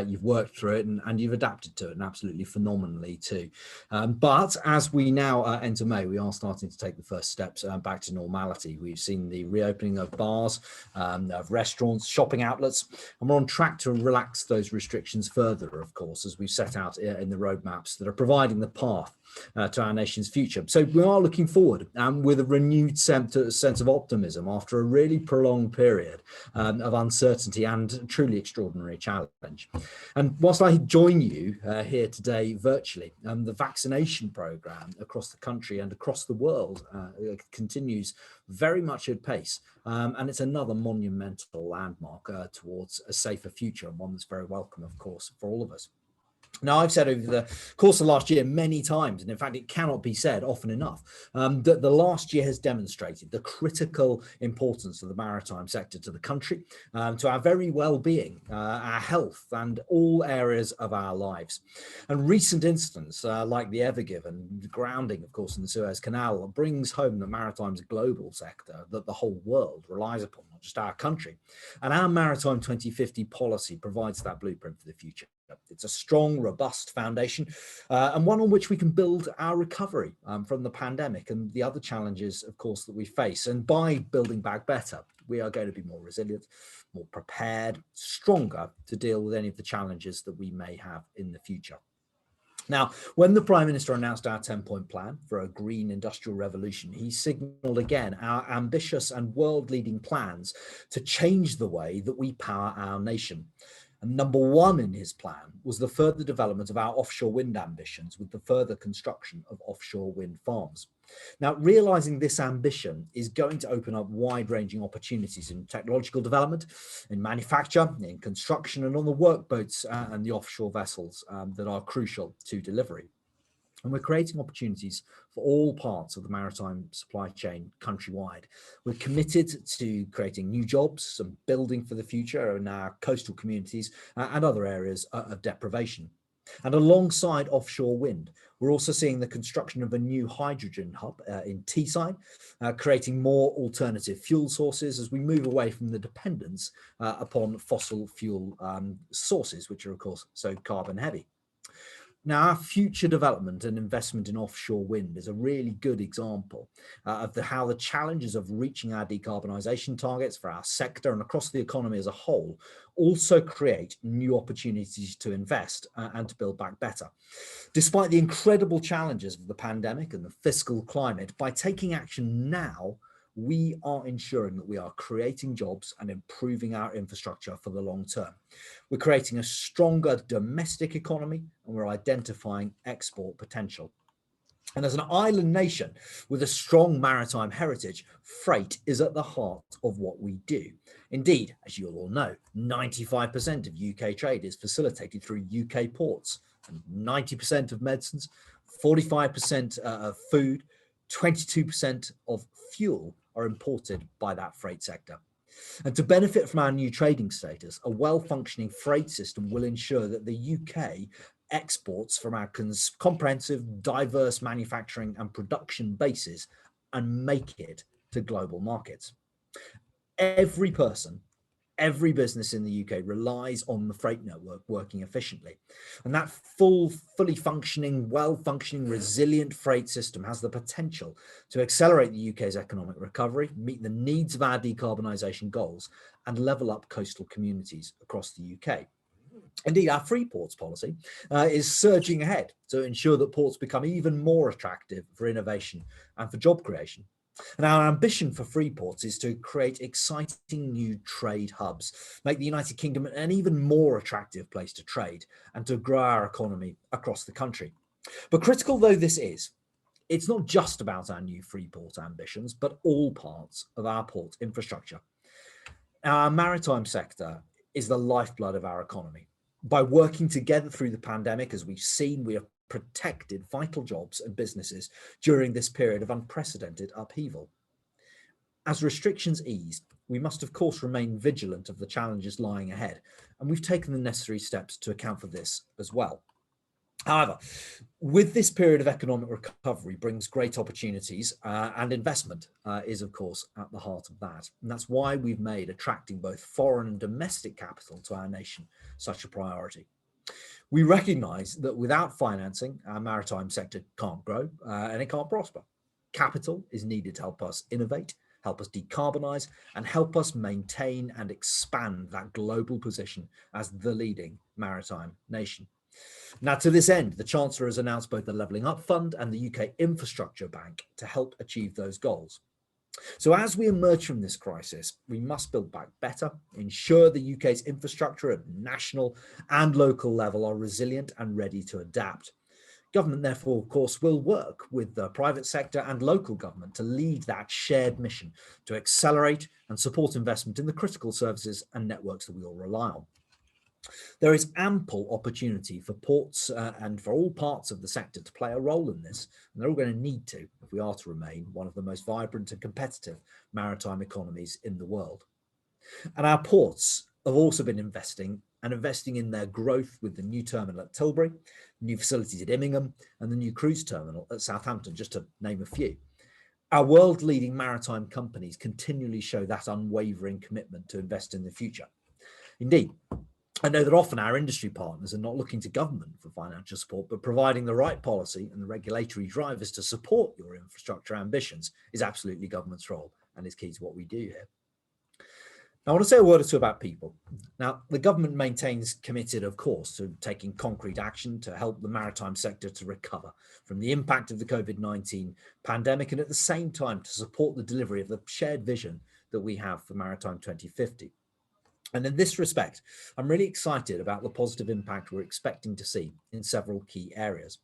you've worked through it, and you've adapted to it, and absolutely phenomenally too. But as we now enter May, we are starting to take the first steps back to normality. We've seen the reopening of bars, of restaurants, shopping outlets, and we're on track to relax those restrictions further, of course, as we've set out in the roadmaps that are providing the path to our nation's future. So we are looking forward with a renewed sense of optimism after a really prolonged period of uncertainty and truly extraordinary challenge. And whilst I join you here today virtually, the vaccination programme across the country and across the world continues very much at pace. And it's another monumental landmark towards a safer future, and one that's very welcome, of course, for all of us. Now, I've said over the course of last year many times, and in fact, it cannot be said often enough, that the last year has demonstrated the critical importance of the maritime sector to the country, to our very well-being, our health, and all areas of our lives. And recent incidents like the Ever Given, the grounding, of course, in the Suez Canal, brings home that maritime's a global sector that the whole world relies upon, not just our country. And our Maritime 2050 policy provides that blueprint for the future. It's a strong, robust foundation and one on which we can build our recovery from the pandemic and the other challenges, of course, that we face. And by building back better, we are going to be more resilient, more prepared, stronger to deal with any of the challenges that we may have in the future. Now, when the Prime Minister announced our 10-point plan for a green industrial revolution, he signalled again our ambitious and world-leading plans to change the way that we power our nation. And number one in his plan was the further development of our offshore wind ambitions with the further construction of offshore wind farms. Now, realising this ambition is going to open up wide-ranging opportunities in technological development, in manufacture, in construction, and on the workboats and the offshore vessels that are crucial to delivery. And we're creating opportunities for all parts of the maritime supply chain countrywide. We're committed to creating new jobs and building for the future in our coastal communities and other areas of deprivation. And alongside offshore wind, we're also seeing the construction of a new hydrogen hub in Teesside, creating more alternative fuel sources as we move away from the dependence upon fossil fuel sources, which are, of course, so carbon heavy. Now, our future development and investment in offshore wind is a really good example of how the challenges of reaching our decarbonisation targets for our sector and across the economy as a whole also create new opportunities to invest and to build back better. Despite the incredible challenges of the pandemic and the fiscal climate, by taking action now, we are ensuring that we are creating jobs and improving our infrastructure for the long term. We're creating a stronger domestic economy, and we're identifying export potential. And as an island nation with a strong maritime heritage, freight is at the heart of what we do. Indeed, as you all know, 95% of UK trade is facilitated through UK ports, and 90% of medicines, 45% of food, 22% of fuel are imported by that freight sector. And to benefit from our new trading status, a well-functioning freight system will ensure that the UK exports from our comprehensive, diverse manufacturing and production bases and make it to global markets. Every person, Every business in the UK relies on the freight network working efficiently. And that fully functioning, well-functioning, resilient freight system has the potential to accelerate the UK's economic recovery, meet the needs of our decarbonisation goals, and level up coastal communities across the UK. Indeed, our free ports policy is surging ahead to ensure that ports become even more attractive for innovation and for job creation. And our ambition for free ports is to create exciting new trade hubs, make the United Kingdom an even more attractive place to trade, and to grow our economy across the country. But critical though this is, it's not just about our new free port ambitions, but all parts of our port infrastructure. Our maritime sector is the lifeblood of our economy. By working together through the pandemic, as we've seen, we have protected vital jobs and businesses during this period of unprecedented upheaval. As restrictions ease, we must of course remain vigilant of the challenges lying ahead, and we've taken the necessary steps to account for this as well. However, with this period of economic recovery brings great opportunities, and investment is of course at the heart of that. And that's why we've made attracting both foreign and domestic capital to our nation such a priority. We recognise that without financing, our maritime sector can't grow and it can't prosper. Capital is needed to help us innovate, help us decarbonise, and help us maintain and expand that global position as the leading maritime nation. Now, to this end, the Chancellor has announced both the Levelling Up Fund and the UK Infrastructure Bank to help achieve those goals. So as we emerge from this crisis, we must build back better, ensure the UK's infrastructure at national and local level are resilient and ready to adapt. Government, therefore, of course, will work with the private sector and local government to lead that shared mission to accelerate and support investment in the critical services and networks that we all rely on. There is ample opportunity for ports and for all parts of the sector to play a role in this, and they're all going to need to if we are to remain one of the most vibrant and competitive maritime economies in the world. And our ports have also been investing in their growth with the new terminal at Tilbury, new facilities at Immingham, and the new cruise terminal at Southampton, just to name a few. Our world-leading maritime companies continually show that unwavering commitment to invest in the future. Indeed, I know that often our industry partners are not looking to government for financial support, but providing the right policy and the regulatory drivers to support your infrastructure ambitions is absolutely government's role and is key to what we do here. Now, I want to say a word or two about people. Now, the government maintains committed, of course, to taking concrete action to help the maritime sector to recover from the impact of the COVID-19 pandemic, and at the same time to support the delivery of the shared vision that we have for Maritime 2050. And in this respect, I'm really excited about the positive impact we're expecting to see in several key areas.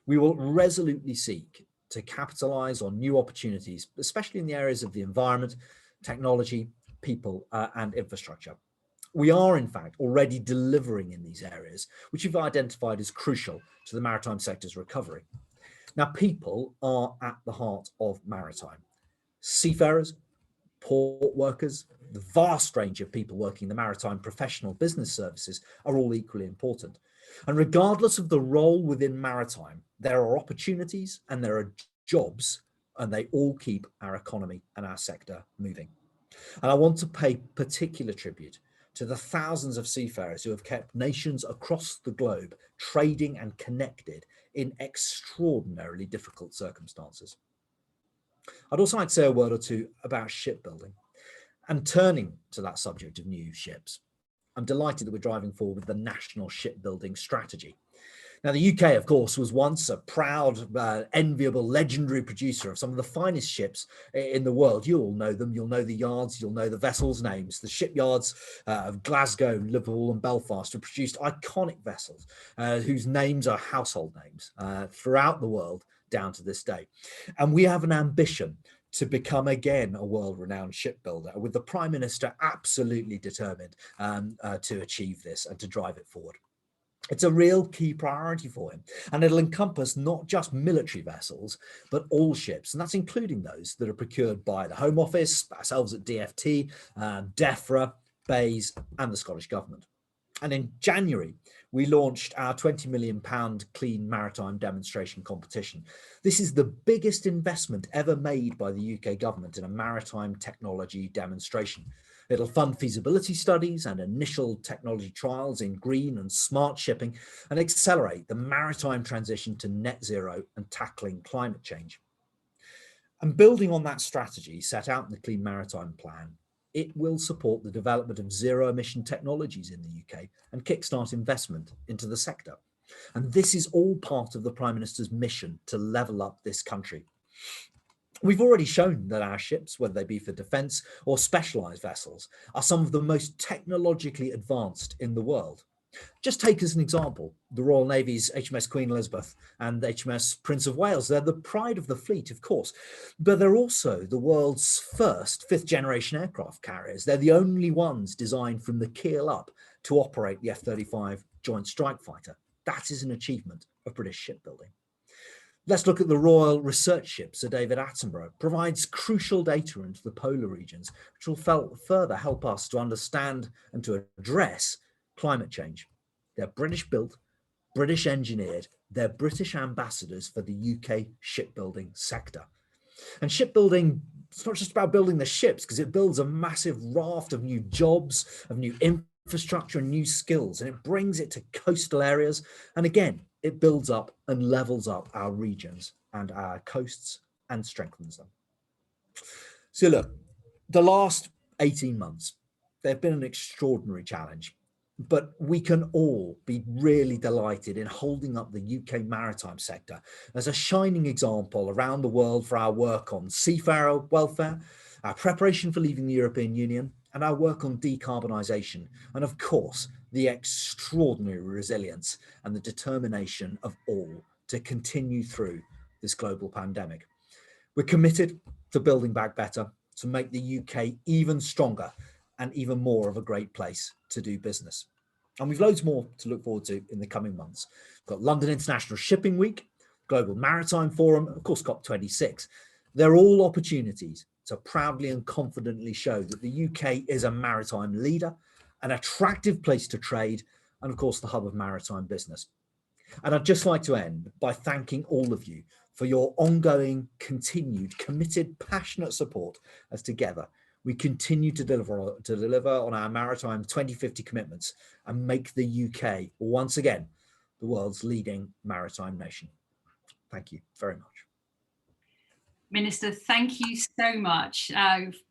We will resolutely seek to capitalise on new opportunities, especially in the areas of the environment, technology, people and infrastructure. We are, in fact, already delivering in these areas, which we've identified as crucial to the maritime sector's recovery. Now, people are at the heart of maritime. Seafarers, port workers, the vast range of people working in the maritime professional business services are all equally important. And regardless of the role within maritime, there are opportunities and there are jobs, and they all keep our economy and our sector moving. And I want to pay particular tribute to the thousands of seafarers who have kept nations across the globe trading and connected in extraordinarily difficult circumstances. I'd also like to say a word or two about shipbuilding. And turning to that subject of new ships, I'm delighted that we're driving forward with the National Shipbuilding Strategy. Now, the UK, of course, was once a proud, enviable, legendary producer of some of the finest ships in the world. You all know them. You'll know the yards. You'll know the vessels' names. The shipyards of Glasgow, Liverpool and Belfast have produced iconic vessels whose names are household names throughout the world down to this day. And we have an ambition to become again a world-renowned shipbuilder, with the Prime Minister absolutely determined to achieve this and to drive it forward. It's a real key priority for him, and it'll encompass not just military vessels, but all ships, and that's including those that are procured by the Home Office, ourselves at DFT, DEFRA, BAYS, and the Scottish Government. And in January, we launched our £20 million Clean Maritime Demonstration Competition. This is the biggest investment ever made by the UK government in a maritime technology demonstration. It'll fund feasibility studies and initial technology trials in green and smart shipping and accelerate the maritime transition to net zero and tackling climate change. And building on that strategy set out in the Clean Maritime Plan, it will support the development of zero emission technologies in the UK and kickstart investment into the sector. And this is all part of the Prime Minister's mission to level up this country. We've already shown that our ships, whether they be for defence or specialised vessels, are some of the most technologically advanced in the world. Just take as an example, the Royal Navy's HMS Queen Elizabeth and HMS Prince of Wales. They're the pride of the fleet, of course, but they're also the world's first fifth-generation aircraft carriers. They're the only ones designed from the keel up to operate the F-35 Joint Strike Fighter. That is an achievement of British shipbuilding. Let's look at the Royal Research Ship Sir David Attenborough. Provides crucial data into the polar regions, which will further help us to understand and to address climate change. They're British built, British engineered, they're British ambassadors for the UK shipbuilding sector. And shipbuilding, it's not just about building the ships, because it builds a massive raft of new jobs, of new infrastructure and new skills, and it brings it to coastal areas. And again, it builds up and levels up our regions and our coasts and strengthens them. So look, the last 18 months, they've been an extraordinary challenge, but we can all be really delighted in holding up the UK maritime sector as a shining example around the world for our work on seafarer welfare, our preparation for leaving the European Union, and our work on decarbonisation, and of course, the extraordinary resilience and the determination of all to continue through this global pandemic. We're committed to building back better, to make the UK even stronger and even more of a great place to do business. And we've loads more to look forward to in the coming months. We've got London International Shipping Week, Global Maritime Forum, of course, COP26. They're all opportunities to proudly and confidently show that the UK is a maritime leader, an attractive place to trade, and of course, the hub of maritime business. And I'd just like to end by thanking all of you for your ongoing, continued, committed, passionate support as together we continue to deliver on our Maritime 2050 commitments and make the UK, once again, the world's leading maritime nation. Thank you very much. Minister, thank you so much.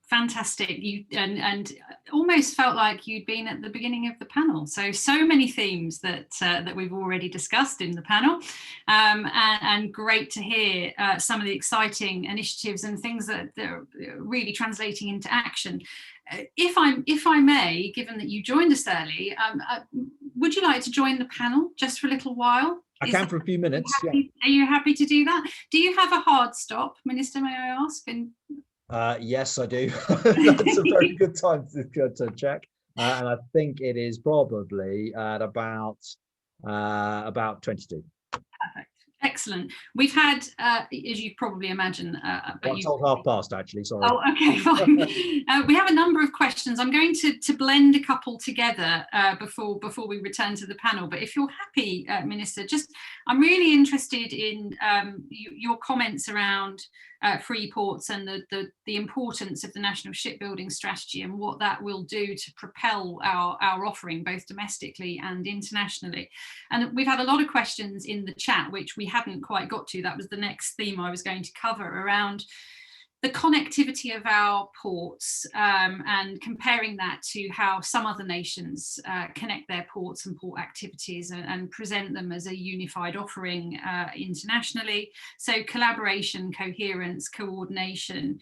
Fantastic. You and almost felt like you'd been at the beginning of the panel. So many themes that we've already discussed in the panel, and great to hear some of the exciting initiatives and things that are really translating into action. If I may, given that you joined us early, would you like to join the panel just for a little while? I can for a few minutes. Are you happy to do that? Do you have a hard stop, Minister, may I ask? Yes, I do. That's a very good time to check. And I think it is probably at about 22. Perfect. Excellent. We've had, as you probably imagine, but you told half past actually. Sorry. Oh, okay, fine. We have a number of questions. I'm going to blend a couple together before we return to the panel. But if you're happy, Minister, I'm really interested in your comments around free ports and the importance of the national shipbuilding strategy and what that will do to propel our offering both domestically and internationally. And we've had a lot of questions in the chat which we hadn't quite got to. That was the next theme I was going to cover, around the connectivity of our ports and comparing that to how some other nations connect their ports and port activities and present them as a unified offering internationally. So collaboration, coherence, coordination.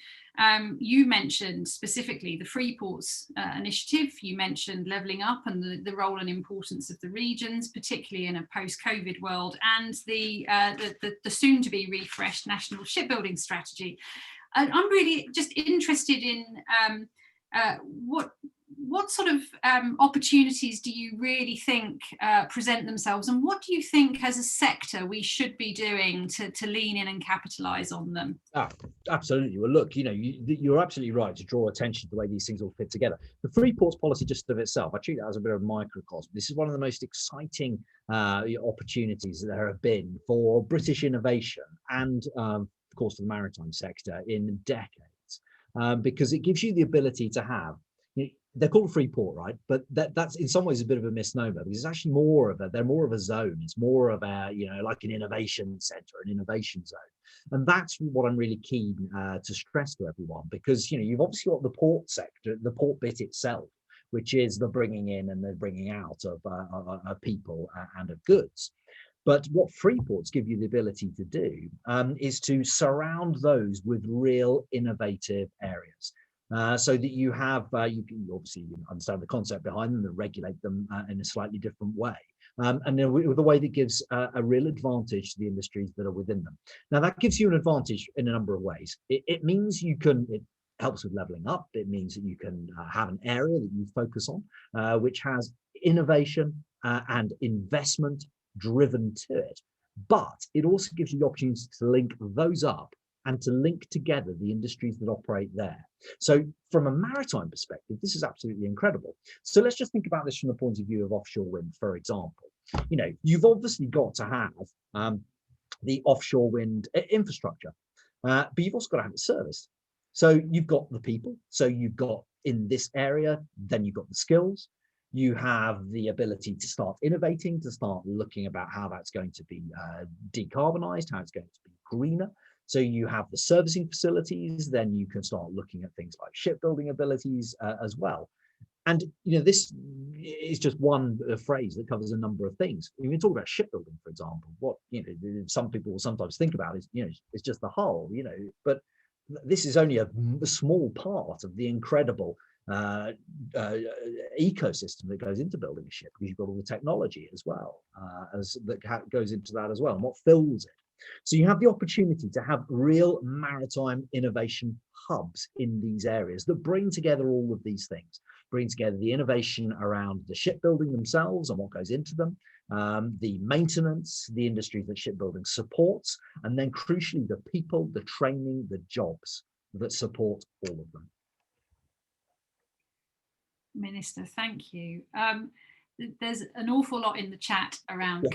You mentioned specifically the Free Ports initiative. You mentioned levelling up and the role and importance of the regions, particularly in a post-COVID world, and the soon-to-be refreshed national shipbuilding strategy. I'm really just interested in what sort of opportunities do you really think present themselves, and what do you think as a sector we should be doing to lean in and capitalise on them? Absolutely. Well, look, you're absolutely right to draw attention to the way these things all fit together. The Free Ports policy just of itself, I treat that as a bit of a microcosm. This is one of the most exciting opportunities that there have been for British innovation and of course, the maritime sector in decades, because it gives you the ability to have they're called free port, right? But that's in some ways a bit of a misnomer, because it's actually they're more of a zone. It's more of a, like an innovation center, an innovation zone. And that's what I'm really keen to stress to everyone, because, you've obviously got the port sector, the port bit itself, which is the bringing in and the bringing out of people and of goods. But what free ports give you the ability to do is to surround those with real innovative areas. So that you have, you can obviously understand the concept behind them and regulate them in a slightly different way. And with a way that gives a real advantage to the industries that are within them. Now, that gives you an advantage in a number of ways. It means it helps with leveling up. It means that you can have an area that you focus on, which has innovation and investment driven to it. But it also gives you the opportunity to link those up and to link together the industries that operate there. So from a maritime perspective, this is absolutely incredible. So let's just think about this from the point of view of offshore wind, for example. You've obviously got to have the offshore wind infrastructure, but you've also got to have it serviced. So you've got the people. So you've got in this area, then you've got the skills. You have the ability to start innovating, to start looking about how that's going to be decarbonized, how it's going to be greener. So you have the servicing facilities, then you can start looking at things like shipbuilding abilities as well. And this is just one phrase that covers a number of things. When we talk about shipbuilding, for example, what some people will sometimes think about is it's just the hull, but this is only a small part of the incredible ecosystem that goes into building a ship, because you've got all the technology as well that goes into that as well, and what fills it. So you have the opportunity to have real maritime innovation hubs in these areas that bring together all of these things, bring together the innovation around the shipbuilding themselves and what goes into them, the maintenance, the industries that shipbuilding supports, and then crucially the people, the training, the jobs that support all of them. Minister, thank you. There's an awful lot in the chat around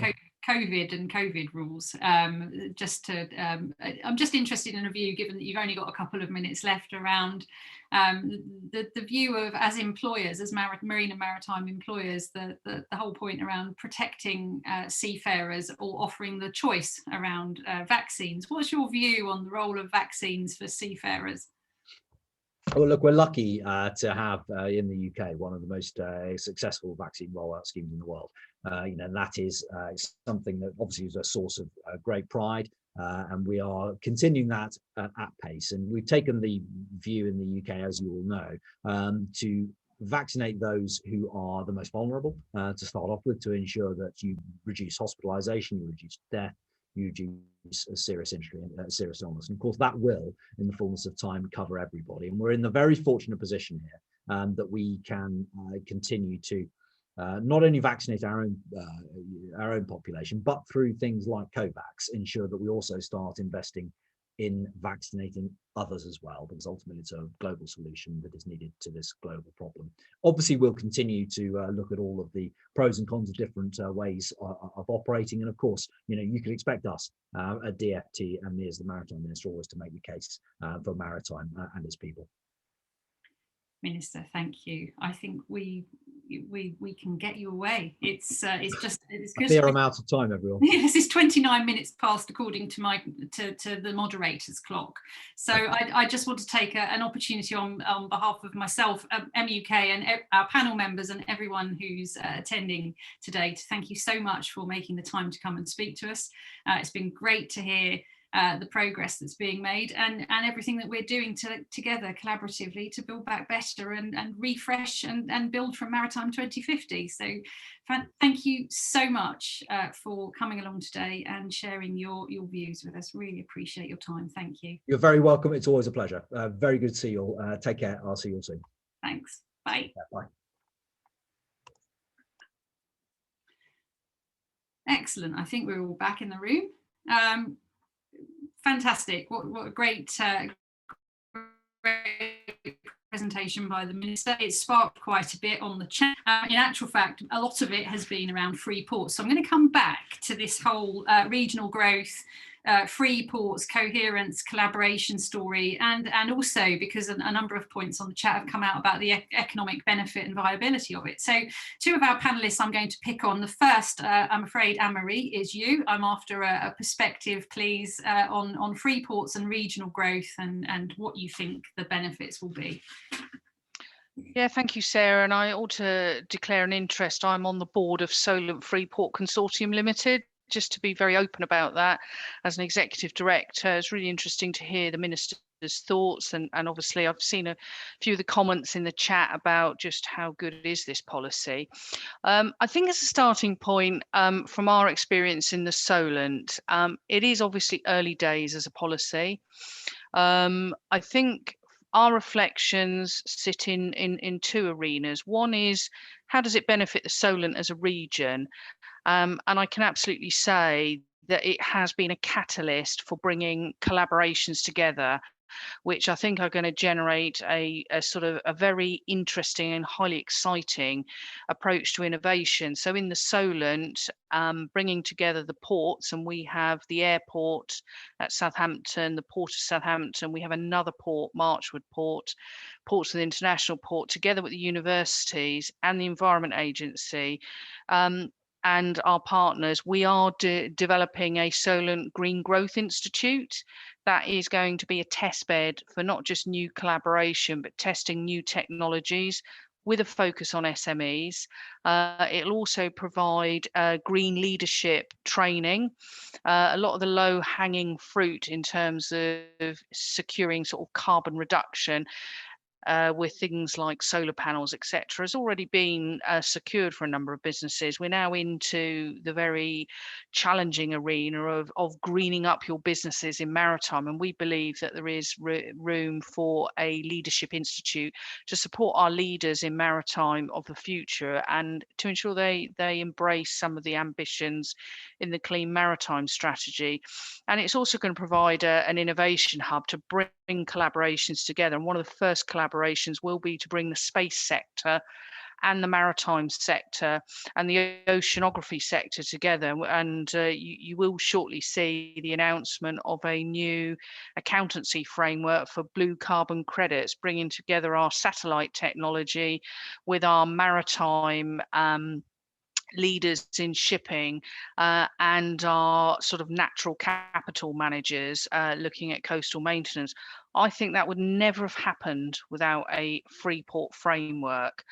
COVID and COVID rules. I'm just interested in a view, given that you've only got a couple of minutes left, around the view of, as employers, as marine and maritime employers, the whole point around protecting seafarers or offering the choice around vaccines. What's your view on the role of vaccines for seafarers? Well, look, we're lucky to have in the UK one of the most successful vaccine rollout schemes in the world. That is something that obviously is a source of great pride, and we are continuing that at pace. And we've taken the view in the UK, as you all know, to vaccinate those who are the most vulnerable to start off with, to ensure that you reduce hospitalisation, you reduce death, you reduce a serious injury and serious illness. And of course, that will, in the fullness of time, cover everybody. And we're in the very fortunate position here that we can continue to not only vaccinate our own population, but through things like COVAX, ensure that we also start investing in vaccinating others as well, because ultimately it's a global solution that is needed to this global problem. Obviously, we'll continue to look at all of the pros and cons of different ways of operating. And of course, you can expect us at DFT and me as the Maritime Minister always to make the case for maritime and its people. Minister, thank you. I think we can get you away. It's just I fear I'm out of time, everyone. This is 29 minutes past, according to to the moderator's clock. So I just want to take an opportunity on behalf of myself, MUK, and our panel members and everyone who's attending today to thank you so much for making the time to come and speak to us. It's been great to hear the progress that's being made and everything that we're doing together collaboratively to build back better and refresh and build from Maritime 2050. So thank you so much for coming along today and sharing your views with us. Really appreciate your time. Thank you. You're very welcome. It's always a pleasure. Very good to see you all. Take care. I'll see you all soon. Thanks. Bye. Yeah, bye. Excellent. I think we're all back in the room. Fantastic. What a great presentation by the Minister. It sparked quite a bit on the chat. In actual fact, a lot of it has been around free ports. So I'm going to come back to this whole regional growth, free ports, coherence, collaboration story, and also because a number of points on the chat have come out about the economic benefit and viability of it. So two of our panelists I'm going to pick on. The first, I'm afraid, Anne-Marie, is you. I'm after a perspective, please, on free ports and regional growth and what you think the benefits will be. Yeah, thank you, Sarah. And I ought to declare an interest. I'm on the board of Solent Freeport Consortium Limited. Just to be very open about that, as an executive director, it's really interesting to hear the minister's thoughts. And obviously, I've seen a few of the comments in the chat about just how good is this policy. I think as a starting point, from our experience in the Solent, it is obviously early days as a policy. I think our reflections sit in two arenas. One is, how does it benefit the Solent as a region? And I can absolutely say that it has been a catalyst for bringing collaborations together, which I think are going to generate a sort of a very interesting and highly exciting approach to innovation. So in the Solent, bringing together the ports, and we have the airport at Southampton, the port of Southampton, we have another port, Marchwood Port, Portsmouth International Port, together with the universities and the Environment Agency. And our partners, we are developing a Solent Green Growth Institute that is going to be a test bed for not just new collaboration, but testing new technologies with a focus on SMEs. It'll also provide green leadership training, a lot of the low hanging fruit in terms of securing sort of carbon reduction. With things like solar panels, etc., has already been secured for a number of businesses. We're now into the very challenging arena of greening up your businesses in maritime, and we believe that there is room for a leadership institute to support our leaders in maritime of the future and to ensure they embrace some of the ambitions in the clean maritime strategy. And it's also going to provide an innovation hub to bring collaborations together. And one of the first collaborations will be to bring the space sector and the maritime sector and the oceanography sector together. And you will shortly see the announcement of a new accountancy framework for blue carbon credits, bringing together our satellite technology with our maritime leaders in shipping and our sort of natural capital managers looking at coastal maintenance. I think that would never have happened without a free port framework.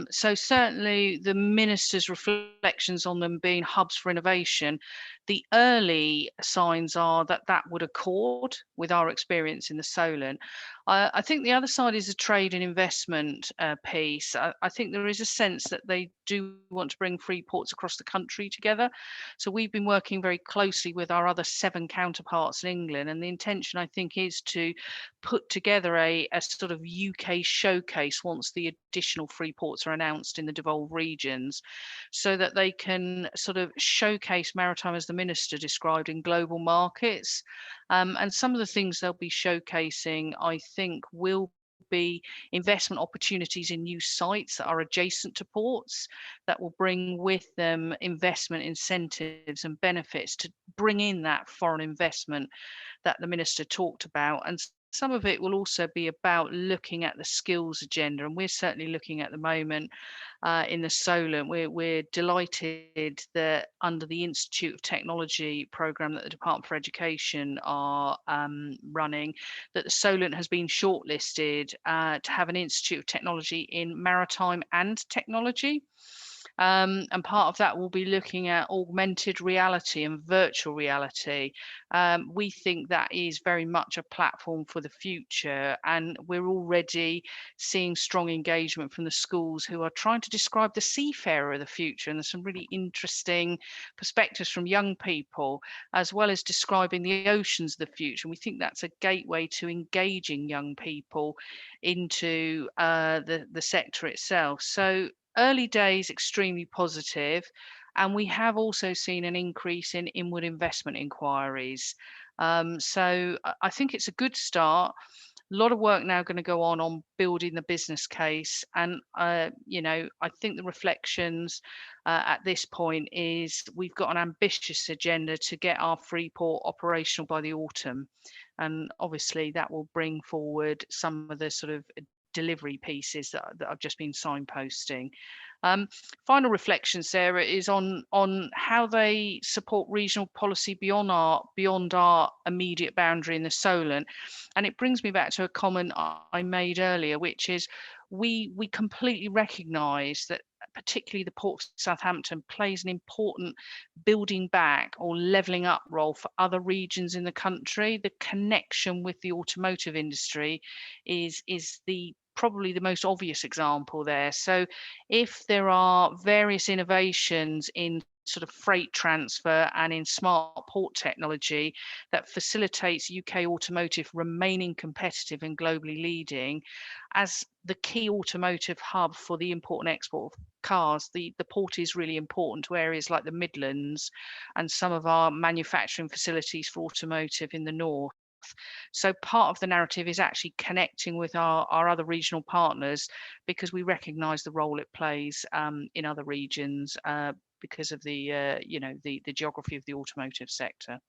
So certainly the minister's reflections on them being hubs for innovation, the early signs are that that would accord with our experience in the Solent. I think the other side is the trade and investment piece. I think there is a sense that they do want to bring free ports across the country together. So we've been working very closely with our other 7 counterparts in England, and the intention, I think, is to put together a sort of UK showcase once the additional free ports are announced in the devolved regions, so that they can sort of showcase maritime, as the minister described, in global markets. And some of the things they'll be showcasing, I think, will be investment opportunities in new sites that are adjacent to ports that will bring with them investment incentives and benefits to bring in that foreign investment that the minister talked about. And some of it will also be about looking at the skills agenda, and we're certainly looking at the moment in the Solent. We're delighted that under the Institute of Technology programme that the Department for Education are running, that the Solent has been shortlisted to have an Institute of Technology in maritime and technology. And part of that will be looking at augmented reality and virtual reality. We think that is very much a platform for the future, and we're already seeing strong engagement from the schools who are trying to describe the seafarer of the future. And there's some really interesting perspectives from young people, as well as describing the oceans of the future. And we think that's a gateway to engaging young people into the sector itself. So early days, extremely positive, and we have also seen an increase in inward investment inquiries. So I think it's a good start. lot of work now going to go on building the business case. And, you know, I think the reflections at this point is we've got an ambitious agenda to get our Freeport operational by the autumn. And obviously that will bring forward some of the sort of delivery pieces that I've just been signposting. Final reflection, Sarah, is on how they support regional policy beyond our immediate boundary in the Solent. And it brings me back to a comment I made earlier, which is we completely recognise that particularly the Port of Southampton plays an important building back or levelling up role for other regions in the country. The connection with the automotive industry is probably the most obvious example there. So if there are various innovations in sort of freight transfer and in smart port technology that facilitates UK automotive remaining competitive and globally leading, as the key automotive hub for the import and export of cars, the port is really important to areas like the Midlands and some of our manufacturing facilities for automotive in the north. So part of the narrative is actually connecting with our other regional partners, because we recognise the role it plays in other regions because of the you know, the geography of the automotive sector.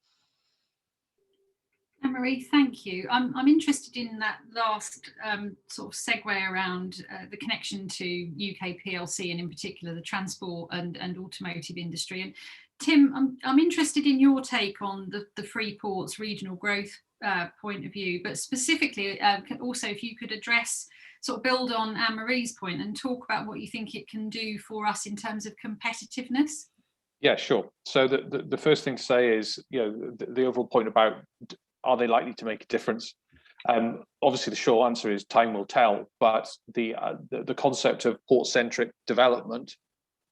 Anne-Marie, thank you. I'm interested in that last sort of segue around the connection to UK PLC and in particular the transport and automotive industry. And Tim, I'm interested in your take on the Freeport's regional growth point of view, but specifically also if you could address, sort of build on Anne-Marie's point and talk about what you think it can do for us in terms of competitiveness. Yeah, sure. So the first thing to say is, you know, the overall point about are they likely to make a difference? Obviously, the short answer is time will tell. But the concept of port-centric development,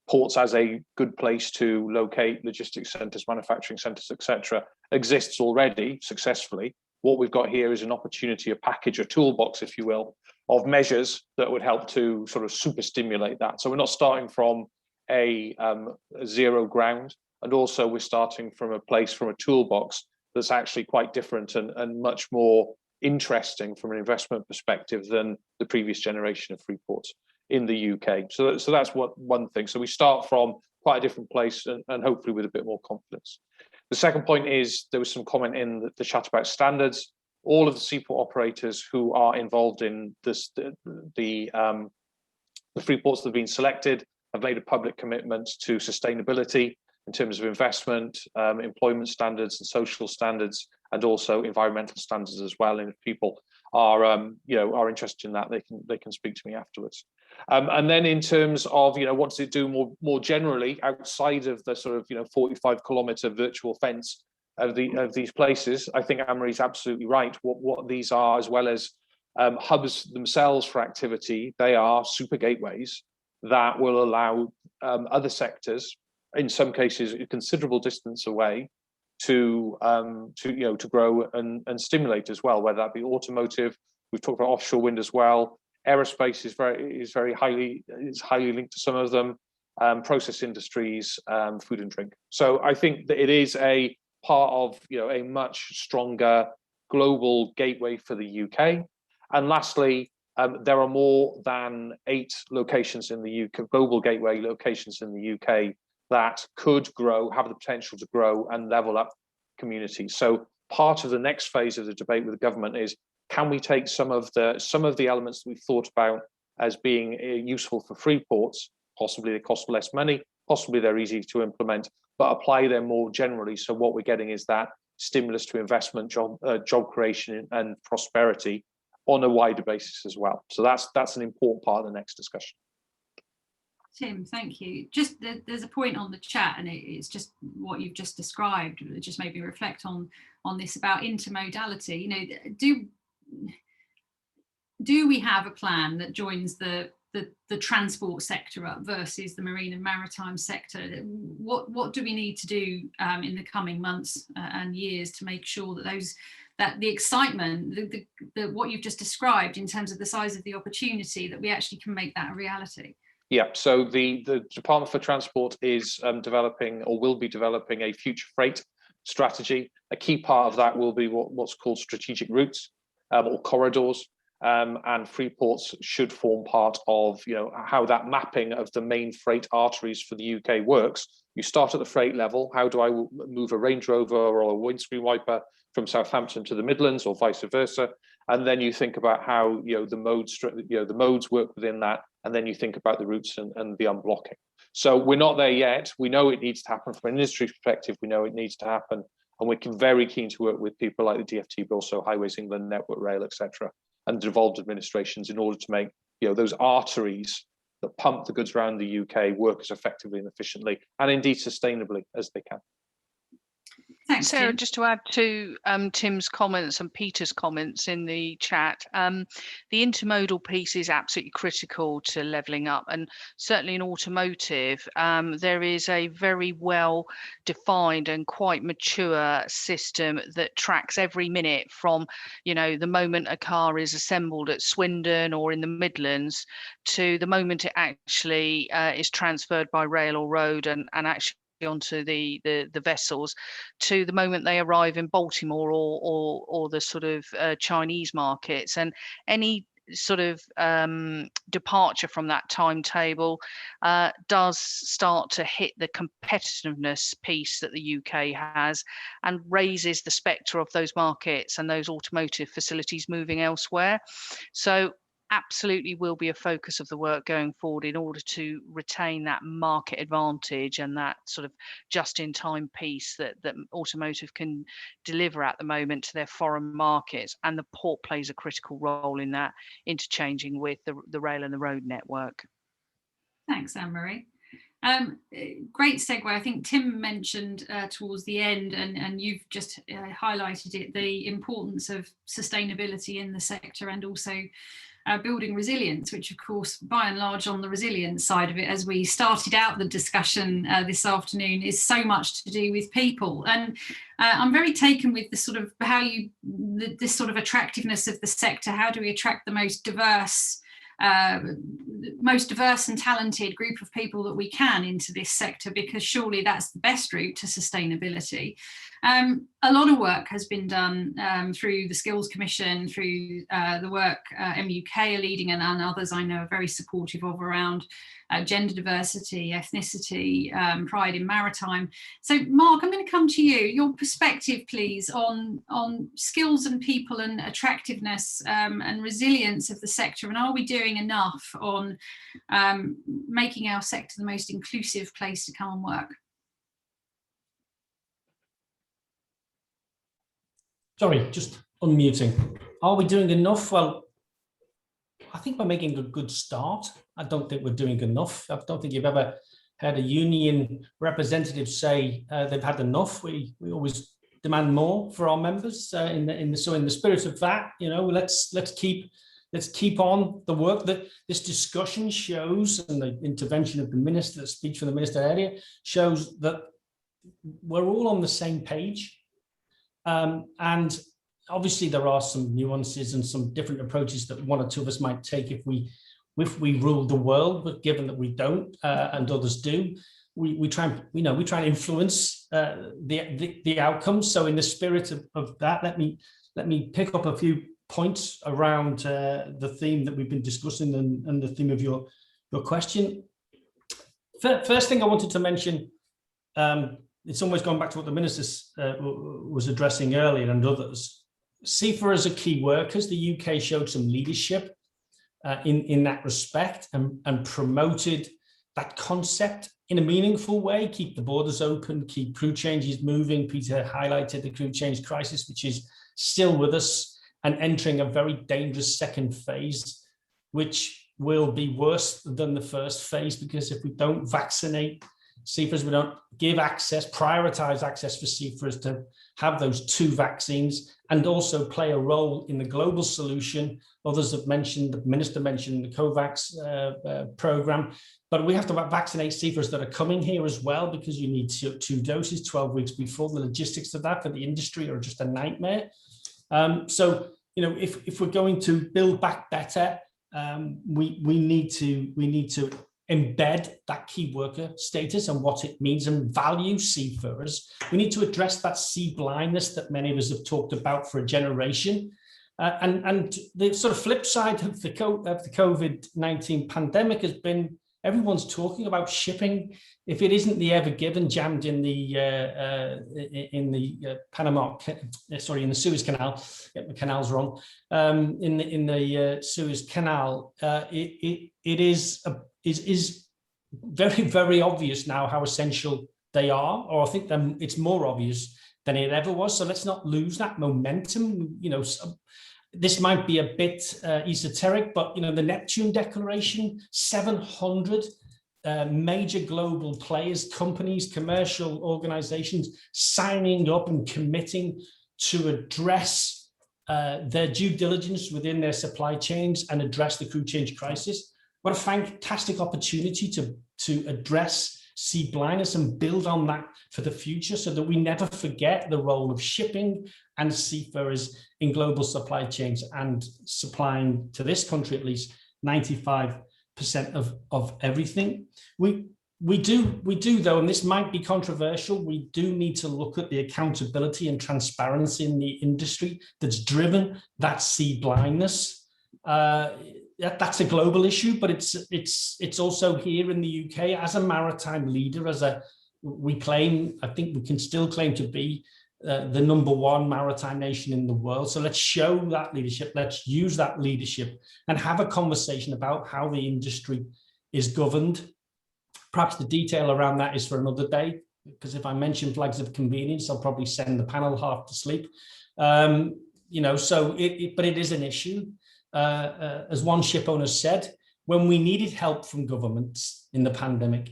ports as a good place to locate logistics centres, manufacturing centres, etc., exists already successfully. What we've got here is an opportunity, a package, a toolbox, if you will, of measures that would help to sort of super stimulate that. So we're not starting from a zero ground, and also we're starting from a place, from a toolbox that's actually quite different and much more interesting from an investment perspective than the previous generation of free ports in the UK. So that's one thing. So we start from quite a different place and hopefully with a bit more confidence. The second point is there was some comment in the chat about standards. All of the seaport operators who are involved in this, the free ports that have been selected have made a public commitment to sustainability in terms of investment, employment standards and social standards, and also environmental standards as well. And if people are, are interested in that, they can speak to me afterwards. And then in terms of, what does it do more generally outside of the sort of 45-kilometre virtual fence of these places? I think Anne-Marie's absolutely right. What these are, as well as hubs themselves for activity, they are super gateways that will allow other sectors, in some cases a considerable distance away, to grow and stimulate as well, whether that be automotive. We've talked about offshore wind as well. Aerospace is very highly linked to some of them. Process industries, food and drink. So I think that it is a part of a much stronger global gateway for the UK. And lastly, there are more than 8 locations in the UK, global gateway locations in the UK, that could grow, have the potential to grow and level up communities. So part of the next phase of the debate with the government is, can we take some of the elements that we've thought about as being useful for free ports? Possibly they cost less money, possibly they're easy to implement, but apply them more generally. So what we're getting is that stimulus to investment, job creation and prosperity on a wider basis as well. So that's an important part of the next discussion. Tim, thank you. Just there's a point on the chat, and it's just what you've just described. It just made me reflect on this about intermodality. Do we have a plan that joins the transport sector up versus the marine and maritime sector? What do we need to do in the coming months and years to make sure that the excitement, what you've just described in terms of the size of the opportunity, that we actually can make that a reality? Yeah, so the Department for Transport is developing, or will be developing, a future freight strategy. A key part of that will be what's called strategic routes. or corridors. And free ports should form part of, how that mapping of the main freight arteries for the UK works. You start at the freight level. How do I move a Range Rover or a windscreen wiper from Southampton to the Midlands, or vice versa? And then you think about how the modes work within that, and then you think about the routes and the unblocking. So we're not there yet. We know it needs to happen from an industry perspective. We know it needs to happen, and we're very keen to work with people like the DfT, but also Highways England, Network Rail, etc., and devolved administrations in order to make those arteries that pump the goods around the UK work as effectively and efficiently, and indeed sustainably as they can. Thanks, Sarah, Tim. just to add to Tim's comments and Peter's comments in the chat, the intermodal piece is absolutely critical to levelling up, and certainly in automotive, there is a very well defined and quite mature system that tracks every minute from, the moment a car is assembled at Swindon or in the Midlands to the moment it actually is transferred by rail or road and actually onto the vessels, to the moment they arrive in Baltimore or the sort of Chinese markets. And any sort of departure from that timetable does start to hit the competitiveness piece that the UK has, and raises the spectre of those markets and those automotive facilities moving elsewhere. So absolutely will be a focus of the work going forward in order to retain that market advantage and that sort of just-in-time piece that automotive can deliver at the moment to their foreign markets, and the port plays a critical role in that, interchanging with the rail and the road network. Thanks, Anne-Marie. Great segue. I think Tim mentioned towards the end, and you've just highlighted it, the importance of sustainability in the sector, and also building resilience, which of course by and large on the resilience side of it, as we started out the discussion this afternoon, is so much to do with people. And I'm very taken with the sort of this sort of attractiveness of the sector. How do we attract the most diverse and talented group of people that we can into this sector, because surely that's the best route to sustainability. A lot of work has been done through the Skills Commission, through the work MUK are leading, and others I know are very supportive of, around gender diversity, ethnicity, pride in maritime. So Mark, I'm going to come to you. Your perspective, please, on skills and people and attractiveness and resilience of the sector, and are we doing enough on making our sector the most inclusive place to come and work? Sorry, just unmuting. Are we doing enough? Well, I think we're making a good start. I don't think we're doing enough. I don't think you've ever had a union representative say they've had enough. We always demand more for our members. So in the spirit of that, let's keep on the work that this discussion shows, and the intervention of the minister, the speech from the minister earlier, shows that we're all on the same page. And obviously there are some nuances and some different approaches that one or two of us might take if we ruled the world, but given that we don't and others do, we try and influence the outcomes. So in the spirit of that, let me pick up a few points around the theme that we've been discussing and the theme of your question. First thing I wanted to mention, it's almost gone back to what the minister was addressing earlier and others. Seafarers are key workers. The UK showed some leadership in that respect and promoted that concept in a meaningful way. Keep the borders open, keep crew changes moving. Peter highlighted the crew change crisis, which is still with us and entering a very dangerous second phase, which will be worse than the first phase, because if we don't vaccinate seafarers, we don't give access, prioritize access for seafarers to have those 2 vaccines, and also play a role in the global solution. Others have mentioned, the minister mentioned the COVAX program, but we have to vaccinate seafarers that are coming here as well, because you need 2 doses 12 weeks before. The logistics of that for the industry are just a nightmare. So, if we're going to build back better, we need to embed that key worker status and what it means, and value seafarers. We need to address that sea blindness that many of us have talked about for a generation. And the sort of flip side of the COVID-19 pandemic has been everyone's talking about shipping. If it isn't the Ever Given jammed in the Suez Canal, get the canals wrong, in the Suez Canal, it is very, very obvious now how essential they are, or I think it's more obvious than it ever was. So let's not lose that momentum. You know, this might be a bit esoteric, but you know, the Neptune Declaration, 700 major global players, companies, commercial organizations signing up and committing to address their due diligence within their supply chains and address the crew change crisis. What a fantastic opportunity to address sea blindness and build on that for the future, so that we never forget the role of shipping and seafarers in global supply chains and supplying, to this country at least, 95% of everything. We do though, and this might be controversial, we do need to look at the accountability and transparency in the industry that's driven that sea blindness. That's a global issue, but it's also here in the UK as a maritime leader. I think we can still claim to be the #1 maritime nation in the world. So let's show that leadership. Let's use that leadership and have a conversation about how the industry is governed. Perhaps the detail around that is for another day, because if I mention flags of convenience, I'll probably send the panel half to sleep. You know, so but it is an issue. As one ship owner said, when we needed help from governments in the pandemic,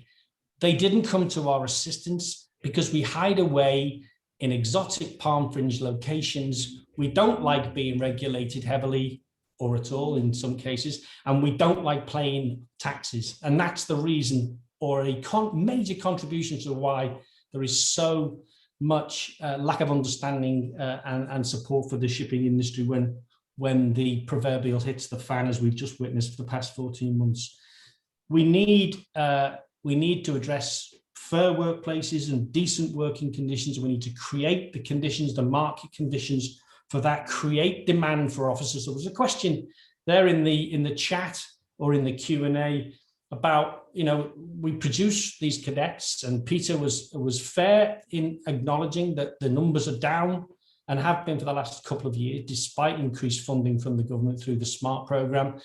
they didn't come to our assistance because we hide away in exotic palm fringe locations. We don't like being regulated heavily or at all in some cases, and we don't like paying taxes. And that's the reason, or a major contribution to why there is so much lack of understanding and support for the shipping industry when the proverbial hits the fan, as we've just witnessed for the past 14 months. We need to address fair workplaces and decent working conditions. We need to create the conditions, the market conditions for that, create demand for officers. So there's a question there in the chat or in the Q&A about, you know, we produce these cadets, and Peter was fair in acknowledging that the numbers are down and have been for the last couple of years, despite increased funding from the government through the SMART programme.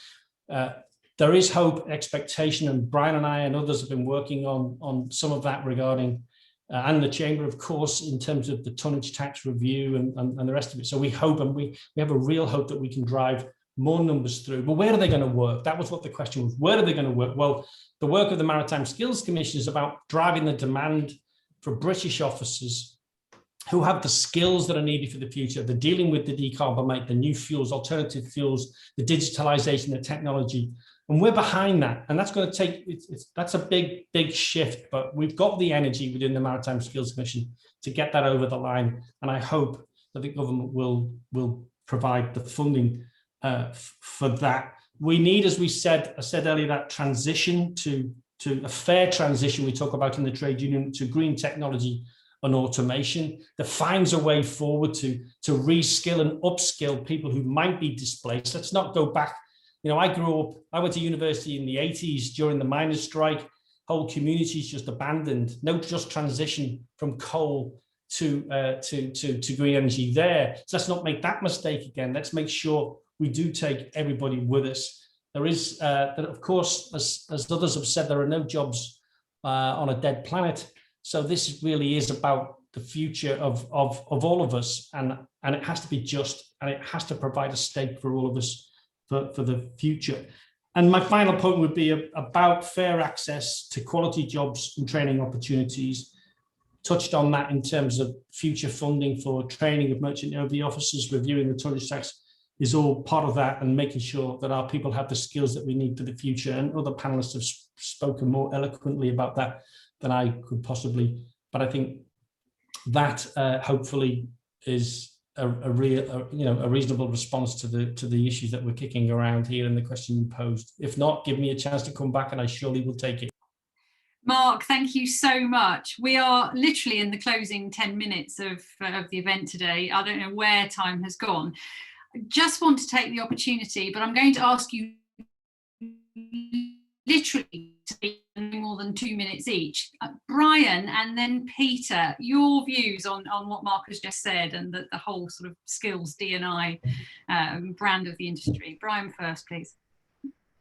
There is hope, expectation, and Brian and I and others have been working on some of that regarding, and the Chamber, of course, in terms of the tonnage tax review and the rest of it. So we hope, and we have a real hope that we can drive more numbers through. But where are they going to work? That was what the question was. Where are they going to work? Well, the work of the Maritime Skills Commission is about driving the demand for British officers who have the skills that are needed for the future. They're dealing with the decarbonate, the new fuels, alternative fuels, the digitalization, the technology. And we're behind that. And that's going to take, that's a big shift, but we've got the energy within the Maritime Skills Commission to get that over the line. And I hope that the government will provide the funding for that. We need, as I said earlier, that transition to a fair transition we talk about in the trade union to green technology and automation that finds a way forward to reskill and upskill people who might be displaced. Let's not go back. You know, I went to university in the 80s during the miners' strike. Whole communities just abandoned. No just transition from coal to green energy there. So let's not make that mistake again. Let's make sure we do take everybody with us. There is, of course, as others have said, there are no jobs on a dead planet. So this really is about the future of all of us, and it has to be just, and it has to provide a stake for all of us for the future. And my final point would be about fair access to quality jobs and training opportunities. Touched on that in terms of future funding for training of merchant Navy officers, reviewing the tonnage tax is all part of that, and making sure that our people have the skills that we need for the future. And other panelists have spoken more eloquently about that than I could possibly, but I think that hopefully is a reasonable response to the issues that we're kicking around here and the question you posed. If not, give me a chance to come back and I surely will take it. Mark, thank you so much. We are literally in the closing 10 minutes of the event today. I don't know where time has gone. just want to take the opportunity, but I'm going to ask you literally to speak no more than 2 minutes each. Brian and then Peter, your views on what Mark has just said and the whole sort of skills D&I brand of the industry. Brian first, please.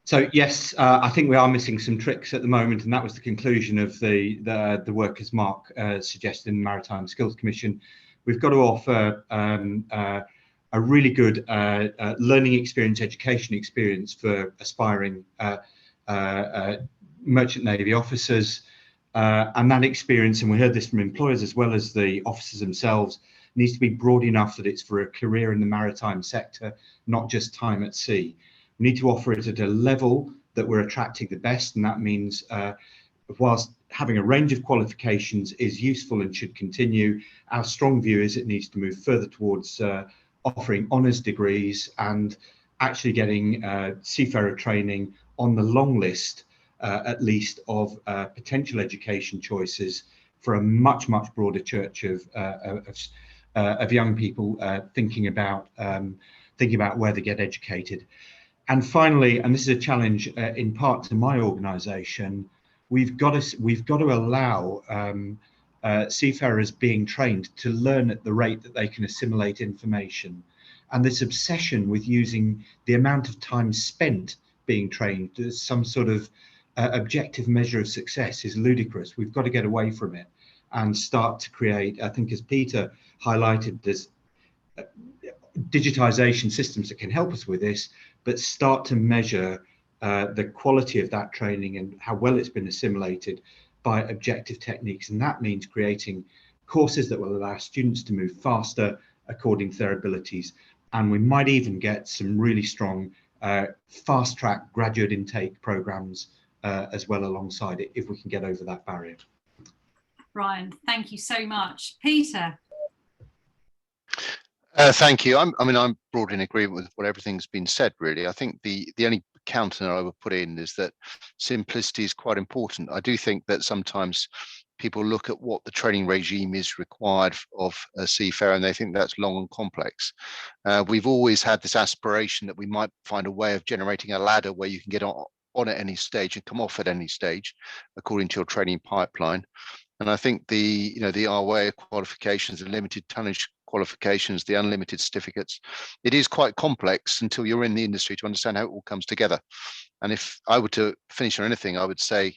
So yes, I think we are missing some tricks at the moment, and that was the conclusion of the work as Mark suggested in the Maritime Skills Commission. We've got to offer a really good learning experience, education experience for aspiring Merchant Navy officers, and that experience, and we heard this from employers as well as the officers themselves, needs to be broad enough that it's for a career in the maritime sector, not just time at sea. We need to offer it at a level that we're attracting the best, and that means whilst having a range of qualifications is useful and should continue, our strong view is it needs to move further towards offering honours degrees and actually getting seafarer training on the long list, at least, of potential education choices for a much broader church of young people thinking about where they get educated. And finally, and this is a challenge in part to my organisation, we've got to allow seafarers being trained to learn at the rate that they can assimilate information. And this obsession with using the amount of time spent being trained as some sort of objective measure of success is ludicrous. We've got to get away from it and start to create, I think as Peter highlighted, there's digitization systems that can help us with this, but start to measure the quality of that training and how well it's been assimilated by objective techniques. And that means creating courses that will allow students to move faster according to their abilities. And we might even get some really strong fast track graduate intake programs as well alongside it, if we can get over that barrier. Brian, thank you so much. Peter. Thank you. I'm broadly in agreement with what everything's been said, really. I think the only counter I would put in is that simplicity is quite important. I do think that sometimes people look at what the training regime is required of a seafarer and they think that's long and complex. We've always had this aspiration that we might find a way of generating a ladder where you can get on at any stage and come off at any stage according to your training pipeline. And I think the RWA qualifications, the limited tonnage qualifications, the unlimited certificates, it is quite complex until you're in the industry to understand how it all comes together. And if I were to finish on anything, I would say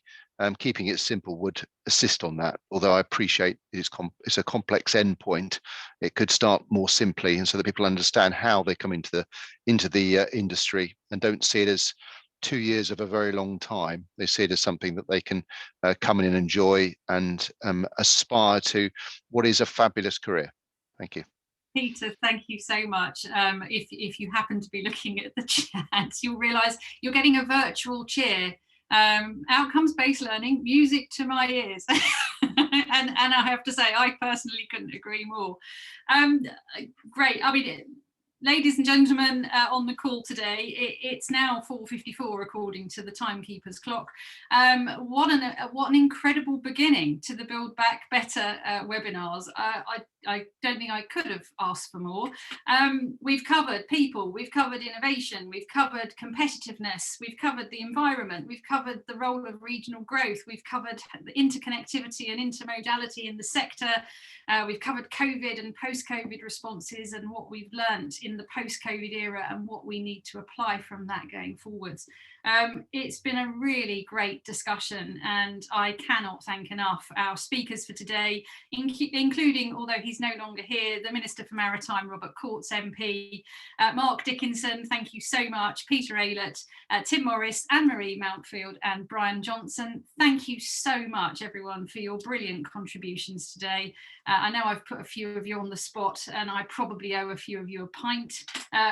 keeping it simple would assist on that. Although I appreciate it's a complex endpoint, it could start more simply, and so that people understand how they come into the industry and don't see it as 2 years of a very long time. They see it as something that they can come in and enjoy and aspire to what is a fabulous career. Thank you. Peter, thank you so much. If you happen to be looking at the chat, you'll realise you're getting a virtual cheer. Outcomes-based learning, music to my ears. and I have to say, I personally couldn't agree more. Great. I mean, ladies and gentlemen on the call today, it's now 4:54 according to the timekeeper's clock. What an incredible beginning to the Build Back Better webinars. I don't think I could have asked for more. We've covered people, we've covered innovation, we've covered competitiveness, we've covered the environment, we've covered the role of regional growth, we've covered the interconnectivity and intermodality in the sector, we've covered COVID and post-COVID responses and what we've learned in the post-COVID era and what we need to apply from that going forwards. It's been a really great discussion, and I cannot thank enough our speakers for today, including, although he's no longer here, the Minister for Maritime, Robert Courts MP, Mark Dickinson, thank you so much, Peter Aylett, Tim Morris, Anne-Marie Mountfield and Brian Johnson. Thank you so much, everyone, for your brilliant contributions today. I know I've put a few of you on the spot, and I probably owe a few of you a pint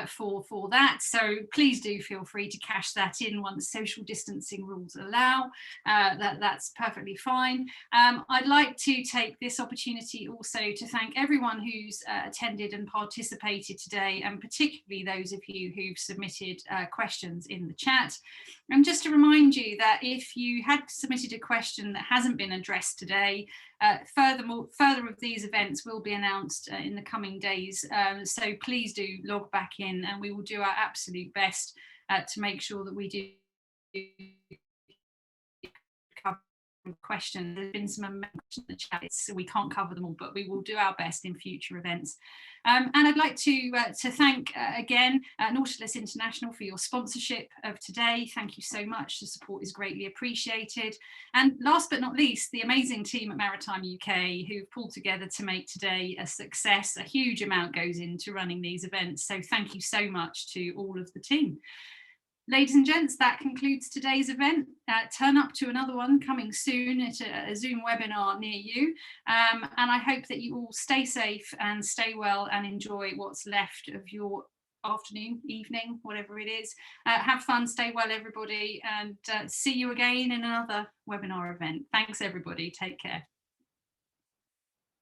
for that, so please do feel free to cash that in once social distancing rules allow. That's perfectly fine. I'd like to take this opportunity also to thank everyone who's attended and participated today, and particularly those of you who've submitted questions in the chat. And just to remind you that if you had submitted a question that hasn't been addressed today, further of these events will be announced in the coming days. So please do log back in, and we will do our absolute best to make sure that we do cover questions. There's been some amendments in the chat, so we can't cover them all, but we will do our best in future events. And I'd like to thank again Nautilus International for your sponsorship of today. Thank you so much. The support is greatly appreciated. And last but not least, the amazing team at Maritime UK who've pulled together to make today a success. A huge amount goes into running these events, so thank you so much to all of the team. Ladies and gents, that concludes today's event. Turn up to another one coming soon at a Zoom webinar near you. And I hope that you all stay safe and stay well and enjoy what's left of your afternoon, evening, whatever it is. Have fun, stay well, everybody, and see you again in another webinar event. Thanks, everybody. Take care.